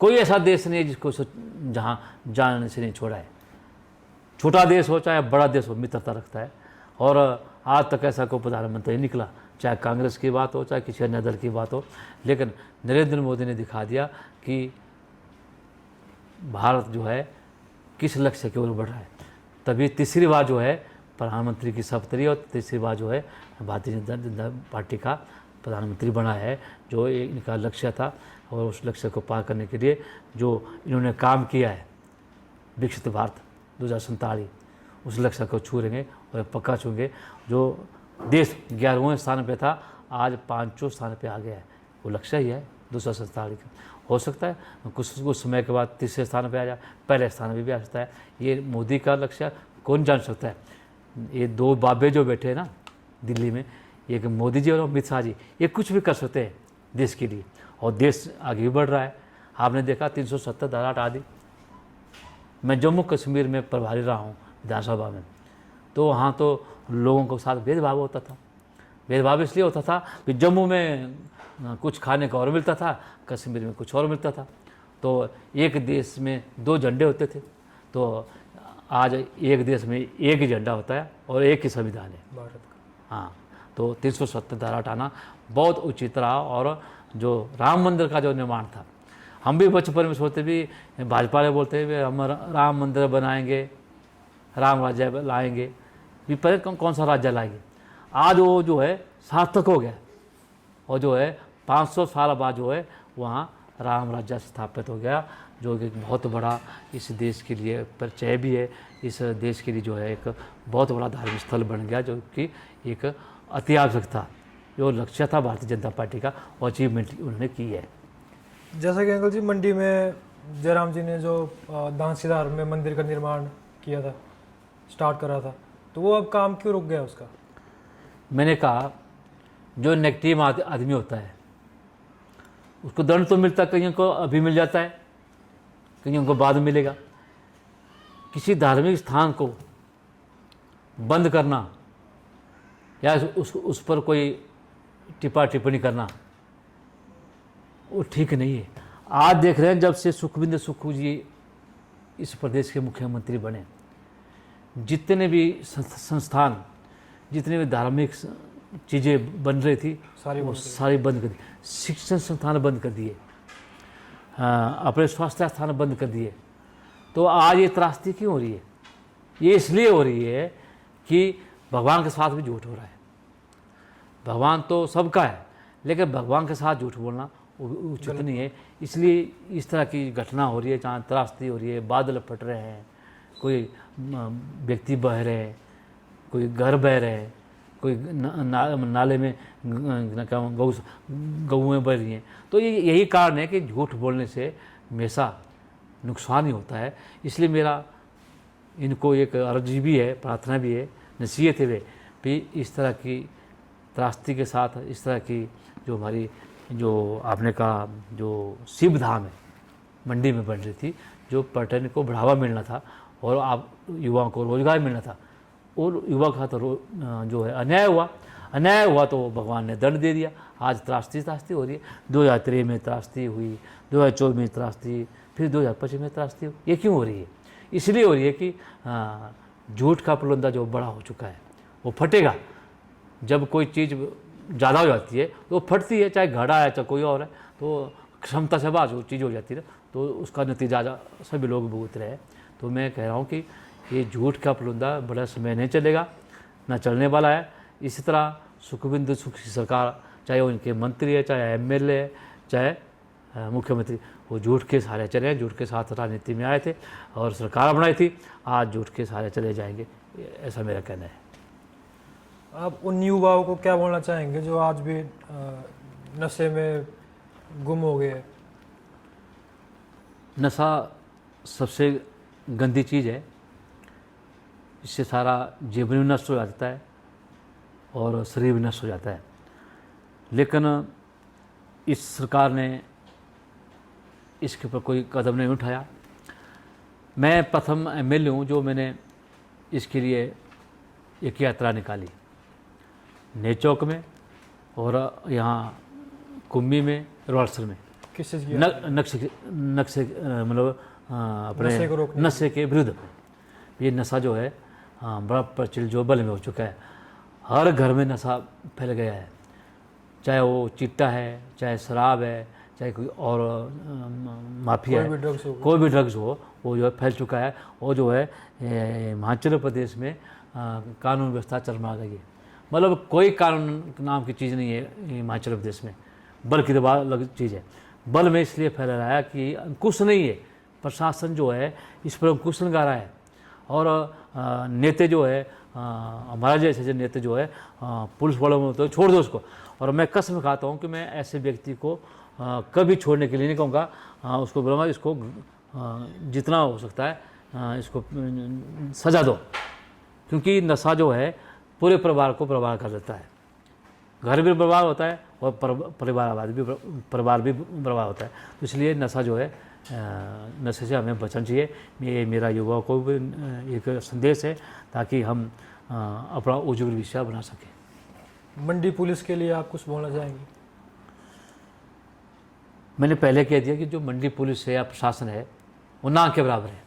Speaker 1: कोई ऐसा देश नहीं है जिसको जहाँ जाने से नहीं छोड़ा है। छोटा देश हो चाहे बड़ा देश हो, मित्रता रखता है, और आज तक ऐसा कोई प्रधानमंत्री निकला, चाहे कांग्रेस की बात हो चाहे किसी अन्य दल की बात हो। लेकिन नरेंद्र मोदी ने दिखा दिया कि भारत जो है किस लक्ष्य की ओर बढ़ रहा है। तभी तीसरी बार जो है प्रधानमंत्री की शपथ ली, और तीसरी बार जो है भारतीय जनता पार्टी का प्रधानमंत्री बना है, जो इनका लक्ष्य था। और उस लक्ष्य को पार करने के लिए जो इन्होंने काम किया है, विकसित भारत 2047, उस लक्ष्य को छू लेंगे और पक्का छूंगे। जो देश 11वें स्थान पे था, आज 5वें स्थान पे आ गया है। वो लक्ष्य ही है 2047 का। हो सकता है कुछ समय के बाद तीसरे स्थान पे आ जाए, पहले स्थान पे भी आ सकता है। ये मोदी का लक्ष्य कौन जान सकता है। ये दो बाबे जो बैठे हैं ना दिल्ली में, एक मोदी जी और अमित शाह जी, ये कुछ भी कर सकते हैं देश के लिए, और देश आगे भी बढ़ रहा है। आपने देखा 370 धारा हटा दी। मैं जम्मू कश्मीर में प्रभारी रहा हूँ विधानसभा में, तो वहाँ तो लोगों के साथ भेदभाव होता था। भेदभाव इसलिए होता था कि जम्मू में कुछ खाने का और मिलता था, कश्मीर में कुछ और मिलता था। तो एक देश में दो झंडे होते थे, तो आज एक देश में एक ही झंडा होता है और एक ही संविधान है
Speaker 2: भारत का।
Speaker 1: हाँ, तो 370 धारा हटाना बहुत उचित रहा। और जो राम मंदिर का जो निर्माण था, हम भी बचपन में सोचते भी, भाजपा वाले बोलते हैं हम राम मंदिर बनाएंगे, राम राज्य लाएंगे, भी पहले कौन सा राज्य लाएंगे। आज वो जो है सार्थक हो गया, और जो है 500 साल बाद जो है वहाँ राम राज्य स्थापित हो गया, जो कि बहुत बड़ा इस देश के लिए परिचय भी है। इस देश के लिए जो है एक बहुत बड़ा धार्मिक स्थल बन गया, जो कि एक अति आवश्यक था, जो लक्ष्य था भारतीय जनता पार्टी का, और अचीवमेंट उन्होंने की है।
Speaker 2: जैसा कि अंकल जी मंडी में जयराम जी ने जो दांसीधार में मंदिर का निर्माण किया था, स्टार्ट करा था, तो वो अब काम क्यों रुक गया उसका?
Speaker 1: मैंने कहा जो नेगेटिव आदमी होता है उसको दंड तो मिलता, कईयों को अभी मिल जाता है, कईयों को बाद में मिलेगा। किसी धार्मिक स्थान को बंद करना या उस पर कोई टिप्पणी करना वो ठीक नहीं है। आज देख रहे हैं जब से सुखविंदर सुक्खू जी इस प्रदेश के मुख्यमंत्री बने, जितने भी संस्थान, जितने भी धार्मिक चीज़ें बन रही थी सारी बंद कर दी। शिक्षण संस्थान बंद कर दिए, अपने स्वास्थ्य स्थान बंद कर दिए। तो आज ये त्रासदी क्यों हो रही है? ये इसलिए हो रही है कि भगवान के साथ भी झूठ हो रहा है। भगवान तो सबका है, लेकिन भगवान के साथ झूठ बोलना उचित नहीं है। इसलिए इस तरह की घटना हो रही है, जहाँ त्रासदी हो रही है, बादल फट रहे हैं, कोई व्यक्ति बह रहे हैं, कोई घर बह रहे हैं, कोई नाले में गऊएँ बह रही हैं। तो यही कारण है कि झूठ बोलने से हमेशा नुकसान ही होता है। इसलिए मेरा इनको एक अर्जी भी है, प्रार्थना भी है, नसीहत है वे भी, इस तरह की त्रासदी के साथ इस तरह की जो हमारी जो आपने कहा जो शिव धाम है मंडी में बन रही थी, जो पर्यटन को बढ़ावा मिलना था और आप युवाओं को रोजगार मिलना था, और युवा का तो जो है अन्याय हुआ। अन्याय हुआ तो भगवान ने दंड दे दिया। आज त्रासदी हो रही है। 2013 में त्रासदी हुई, 2024 में त्रासदी, फिर 2025 में त्रासदी हुई। ये क्यों हो रही है? इसलिए हो रही है कि झूठ का पुलंदा जो बड़ा हो चुका है वो फटेगा। जब कोई चीज़ ज़्यादा हो जाती है तो फटती है, चाहे घड़ा है चाहे कोई और है, तो क्षमता से बाज वो चीज़ हो जाती है, तो उसका नतीजा सभी लोग भुगत रहे हैं। तो मैं कह रहा हूँ कि ये झूठ का पुलंदा बड़ा समय नहीं चलेगा, ना चलने वाला है। इसी तरह सुखविंदर सुख की सरकार, चाहे उनके मंत्री है, चाहे एमएलए है, चाहे मुख्यमंत्री, वो झूठ के सहारे चले हैं। झूठ के साथ राजनीति में आए थे और सरकार बनाई थी, आज झूठ के सहारे चले जाएंगे, ऐसा मेरा कहना है।
Speaker 2: आप उन युवाओं को क्या बोलना चाहेंगे जो आज भी नशे में गुम हो गए?
Speaker 1: नशा सबसे गंदी चीज़ है, इससे सारा जीवन भी नष्ट हो जाता है और शरीर भी नष्ट हो जाता है। लेकिन इस सरकार ने इसके ऊपर कोई कदम नहीं उठाया। मैं प्रथम एमएलए हूँ जो मैंने इसके लिए एक यात्रा निकाली, नेचौक में और यहाँ कुम्मी में, रोहड़सर में।
Speaker 2: किस चीज़ की?
Speaker 1: नक्शे मतलब अपने नशे के विरुद्ध। ये नशा जो है बड़ा प्रचलित जो बल में हो चुका है। हर घर में नशा फैल गया है, चाहे वो चिट्टा है, चाहे शराब है, चाहे कोई और माफिया है, कोई भी ड्रग्स हो, वो जो है फैल चुका है। और जो है हिमाचल प्रदेश में कानून व्यवस्था चरमरा गई है। मतलब कोई कानून नाम की चीज़ नहीं है हिमाचल प्रदेश में, बल की दबा अलग चीज़ है। बल में इसलिए फैल रहा है कि अंकुश नहीं है, प्रशासन जो है इस पर अंकुश लगा रहा है। और नेता जो है हमारा जैसे नेता जो है पुलिस वालों में तो छोड़ दो उसको। और मैं कसम खाता हूँ कि मैं ऐसे व्यक्ति को कभी छोड़ने के लिए नहीं कहूँगा। उसको बोलूँगा इसको जितना हो सकता है इसको सज़ा दो, क्योंकि नशा जो है पूरे परिवार को बर्बाद कर देता है। घर भी बर्बाद होता है और परिवार भी बर्बाद होता है। तो इसलिए नशा जो है नशे से हमें बचना चाहिए। ये मेरा युवाओं को भी एक संदेश है, ताकि हम अपना उज्ज्वल भविष्य बना सकें।
Speaker 2: मंडी पुलिस के लिए आप कुछ बोलना चाहेंगे?
Speaker 1: मैंने पहले कह दिया कि जो मंडी पुलिस है या प्रशासन है वो ना के बराबर है।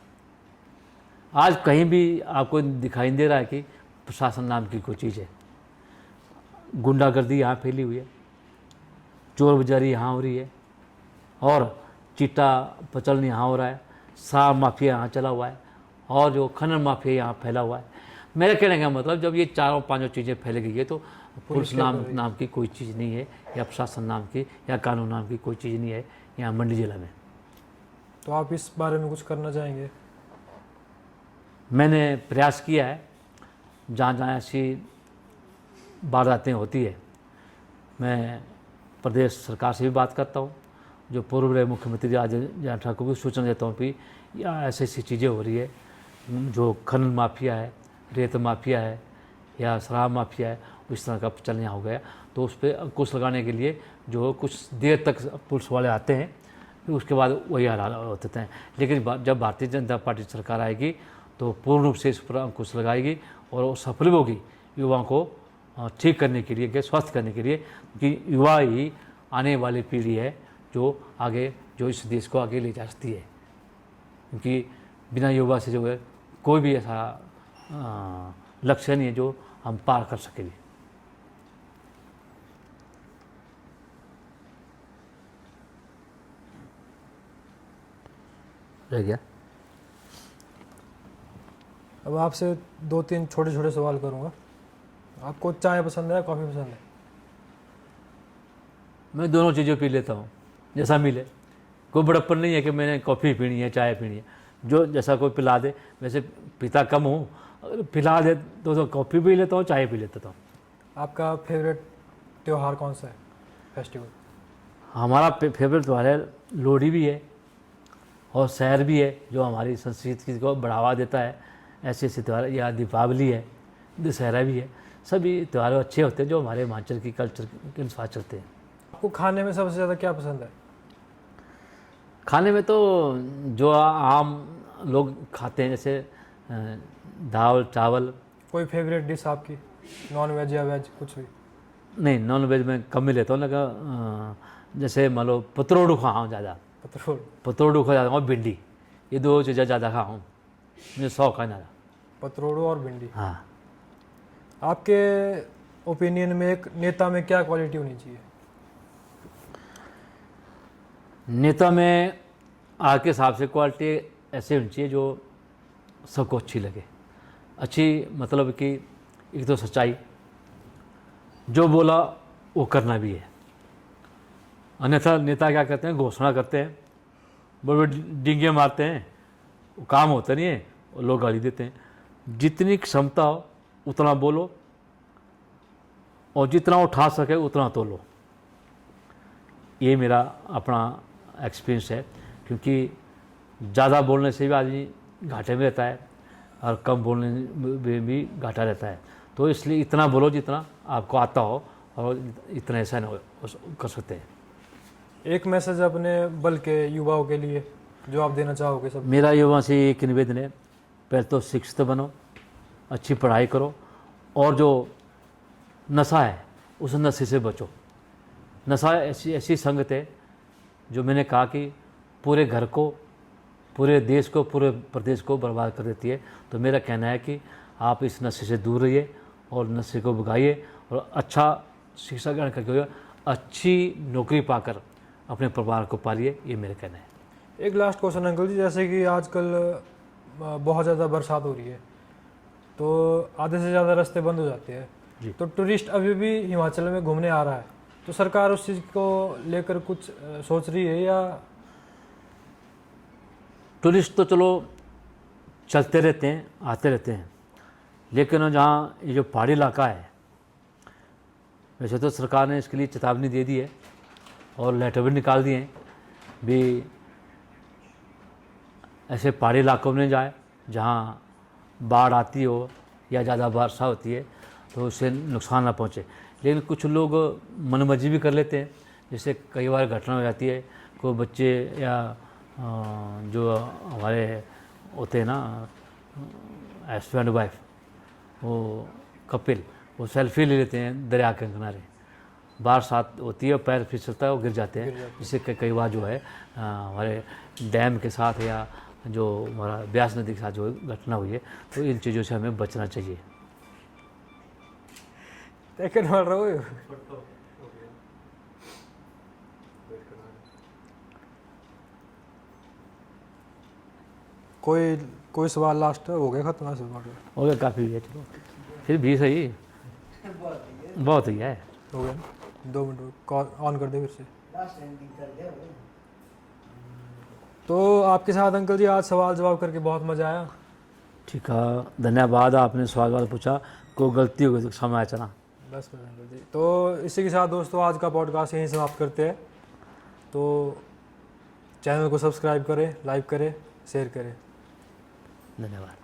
Speaker 1: आज कहीं भी आपको दिखाई दे रहा है कि प्रशासन नाम की कोई चीज़ है। गुंडागर्दी यहाँ फैली हुई है, चोर बाजारी यहाँ हो रही है, और चिट्टा प्रचलन यहाँ हो रहा है, शराब माफिया यहाँ चला हुआ है, और जो खनन माफिया यहाँ फैला हुआ है। मेरे कहने का मतलब जब ये चारों पांचों चीज़ें फैल गई है तो पुलिस नाम की कोई चीज़ नहीं है, या प्रशासन नाम की या कानून नाम की कोई चीज़ नहीं है यहाँ मंडी जिला में।
Speaker 2: तो आप इस बारे में कुछ करना चाहेंगे?
Speaker 1: मैंने प्रयास किया है, जहाँ जहाँ ऐसी वारदातें होती है मैं प्रदेश सरकार से भी बात करता हूँ, जो पूर्व रहे मुख्यमंत्री जयराम ठाकुर को सूचना देता हूँ कि या ऐसी ऐसी चीज़ें हो रही है, जो खनन माफिया है, रेत माफिया है या शराब माफिया है, इस तरह का प्रचलन यहाँ हो गया। तो उस पर अंकुश लगाने के लिए जो कुछ देर तक पुलिस वाले आते हैं, फिर उसके बाद वही हालात होते हैं। लेकिन जब भारतीय जनता पार्टी सरकार आएगी तो पूर्ण रूप से इस पर अंकुश लगाएगी और वो सफल होगी युवाओं को ठीक करने के लिए, स्वस्थ करने के लिए, कि युवा ही आने वाली पीढ़ी है जो आगे जो इस देश को आगे ले जा सकती है। क्योंकि बिना युवा से जो है कोई भी ऐसा लक्ष्य नहीं है जो हम पार कर सकेंगे। रह गया।
Speaker 2: अब आपसे 2-3 छोटे छोटे सवाल करूँगा। आपको चाय पसंद है या कॉफ़ी पसंद है?
Speaker 1: मैं दोनों चीज़ें पी लेता हूँ, जैसा मिले। कोई बड़प्पन नहीं है कि मैंने कॉफ़ी पीनी है चाय पीनी है, जो जैसा कोई पिला दे। वैसे पीता कम हूँ, अगर पिला दे तो कॉफ़ी पी लेता हूँ, चाय पी लेता हूँ।
Speaker 2: आपका फेवरेट त्यौहार कौन सा है, फेस्टिवल?
Speaker 1: हमारा फेवरेट त्यौहार है लोहड़ी भी है और शहर भी है, जो हमारी संस्कृति को बढ़ावा देता है। ऐसे ऐसे त्यौहार, या दीपावली है, दशहरा भी है। सभी त्यौहार अच्छे होते हैं जो हमारे हिमाचल की कल्चर के अनुसार चलते हैं।
Speaker 2: आपको खाने में सबसे ज़्यादा क्या पसंद है?
Speaker 1: खाने में तो जो आम लोग खाते हैं, जैसे दाल चावल।
Speaker 2: कोई फेवरेट डिश आपकी, नॉन वेज या वेज, कुछ भी?
Speaker 1: नहीं, नॉन वेज में कम ही लेता हूँ, लेकिन जैसे मान लो पतरोड़ू खा हूँ ज़्यादा, पतरोड़ू खा ज़्यादा और भिंडी, ये दो चीज़ें ज़्यादा खा हूँ, मुझे शौक है ज़्यादा।
Speaker 2: पतरोड़ू और भिंडी।
Speaker 1: हाँ।
Speaker 2: आपके ओपिनियन में एक नेता में क्या क्वालिटी होनी चाहिए?
Speaker 1: नेता में आज के हिसाब से क्वालिटी ऐसे होनी चाहिए जो सबको अच्छी लगे। अच्छी मतलब कि एक तो सच्चाई, जो बोला वो करना भी है। अन्यथा नेता क्या करते हैं, घोषणा करते हैं, बड़े बड़े डींगे मारते हैं, वो काम होता नहीं है और लोग गाली देते हैं। जितनी क्षमता हो उतना बोलो और जितना उठा सके उतना तोलो। ये मेरा अपना एक्सपीरियंस है, क्योंकि ज़्यादा बोलने से भी आदमी घाटे में रहता है और कम बोलने में भी घाटा रहता है। तो इसलिए इतना बोलो जितना आपको आता हो और इतना ऐसा न कर सकते हैं।
Speaker 2: एक मैसेज अपने बल के युवाओं के लिए जो आप देना चाहोगे सब?
Speaker 1: मेरा युवा से एक निवेदन है, पहले तो शिक्षित बनो, अच्छी पढ़ाई करो और जो नशा है उस नशे से बचो। नशा ऐसी संगत है जो मैंने कहा कि पूरे घर को, पूरे देश को, पूरे प्रदेश को बर्बाद कर देती है। तो मेरा कहना है कि आप इस नशे से दूर रहिए और नशे को भगाइए और अच्छा शिक्षा ग्रहण करके अच्छी नौकरी पाकर अपने परिवार को पालिए, ये मेरा कहना है।
Speaker 2: एक लास्ट क्वेश्चन अंकल जी, जैसे कि आजकल बहुत ज़्यादा बरसात हो रही है तो आधे से ज़्यादा रास्ते बंद हो जाते हैं, तो टूरिस्ट अभी भी हिमाचल में घूमने आ रहा है, तो सरकार उस चीज़ को लेकर कुछ सोच रही है या?
Speaker 1: टूरिस्ट तो चलो चलते रहते हैं, आते रहते हैं, लेकिन जहाँ ये जो पहाड़ी इलाका है, वैसे तो सरकार ने इसके लिए चेतावनी दे दी है और लेटर भी निकाल दिए हैं भी ऐसे पहाड़ी इलाकों में जाए जहाँ बाढ़ आती हो या ज़्यादा वर्षा होती है तो उससे नुकसान ना पहुँचे। लेकिन कुछ लोग मनमर्जी भी कर लेते हैं, जैसे कई बार घटना हो जाती है, कोई बच्चे या जो हमारे होते हैं ना हस्बैंड वाइफ, वो कपिल, वो सेल्फी ले लेते हैं दरिया के किनारे, बरसात होती है पैर फिसलता है वो गिर जाते हैं, जिससे कई बार जो है हमारे डैम के साथ या जो हमारा ब्यास नदी के साथ जो घटना हुई है, तो इन चीज़ों से हमें बचना चाहिए।
Speaker 2: कोई सवाल लास्ट हो गया खत्म?
Speaker 1: हो गया, काफ़ी है, चलो फिर भी सही, बहुत ही है।
Speaker 2: हो गया, 2 मिनट कॉल ऑन कर दे फिर से। तो आपके साथ अंकल जी आज सवाल जवाब करके बहुत मज़ा आया।
Speaker 1: ठीक है, धन्यवाद, आपने सवाल पूछा, कोई गलती हो गई तो क्षमा याचना।
Speaker 2: बस अंकल जी, तो इसी के साथ दोस्तों आज का पॉडकास्ट यहीं समाप्त करते हैं। तो चैनल को सब्सक्राइब करें, लाइक करें, शेयर करें।
Speaker 1: धन्यवाद।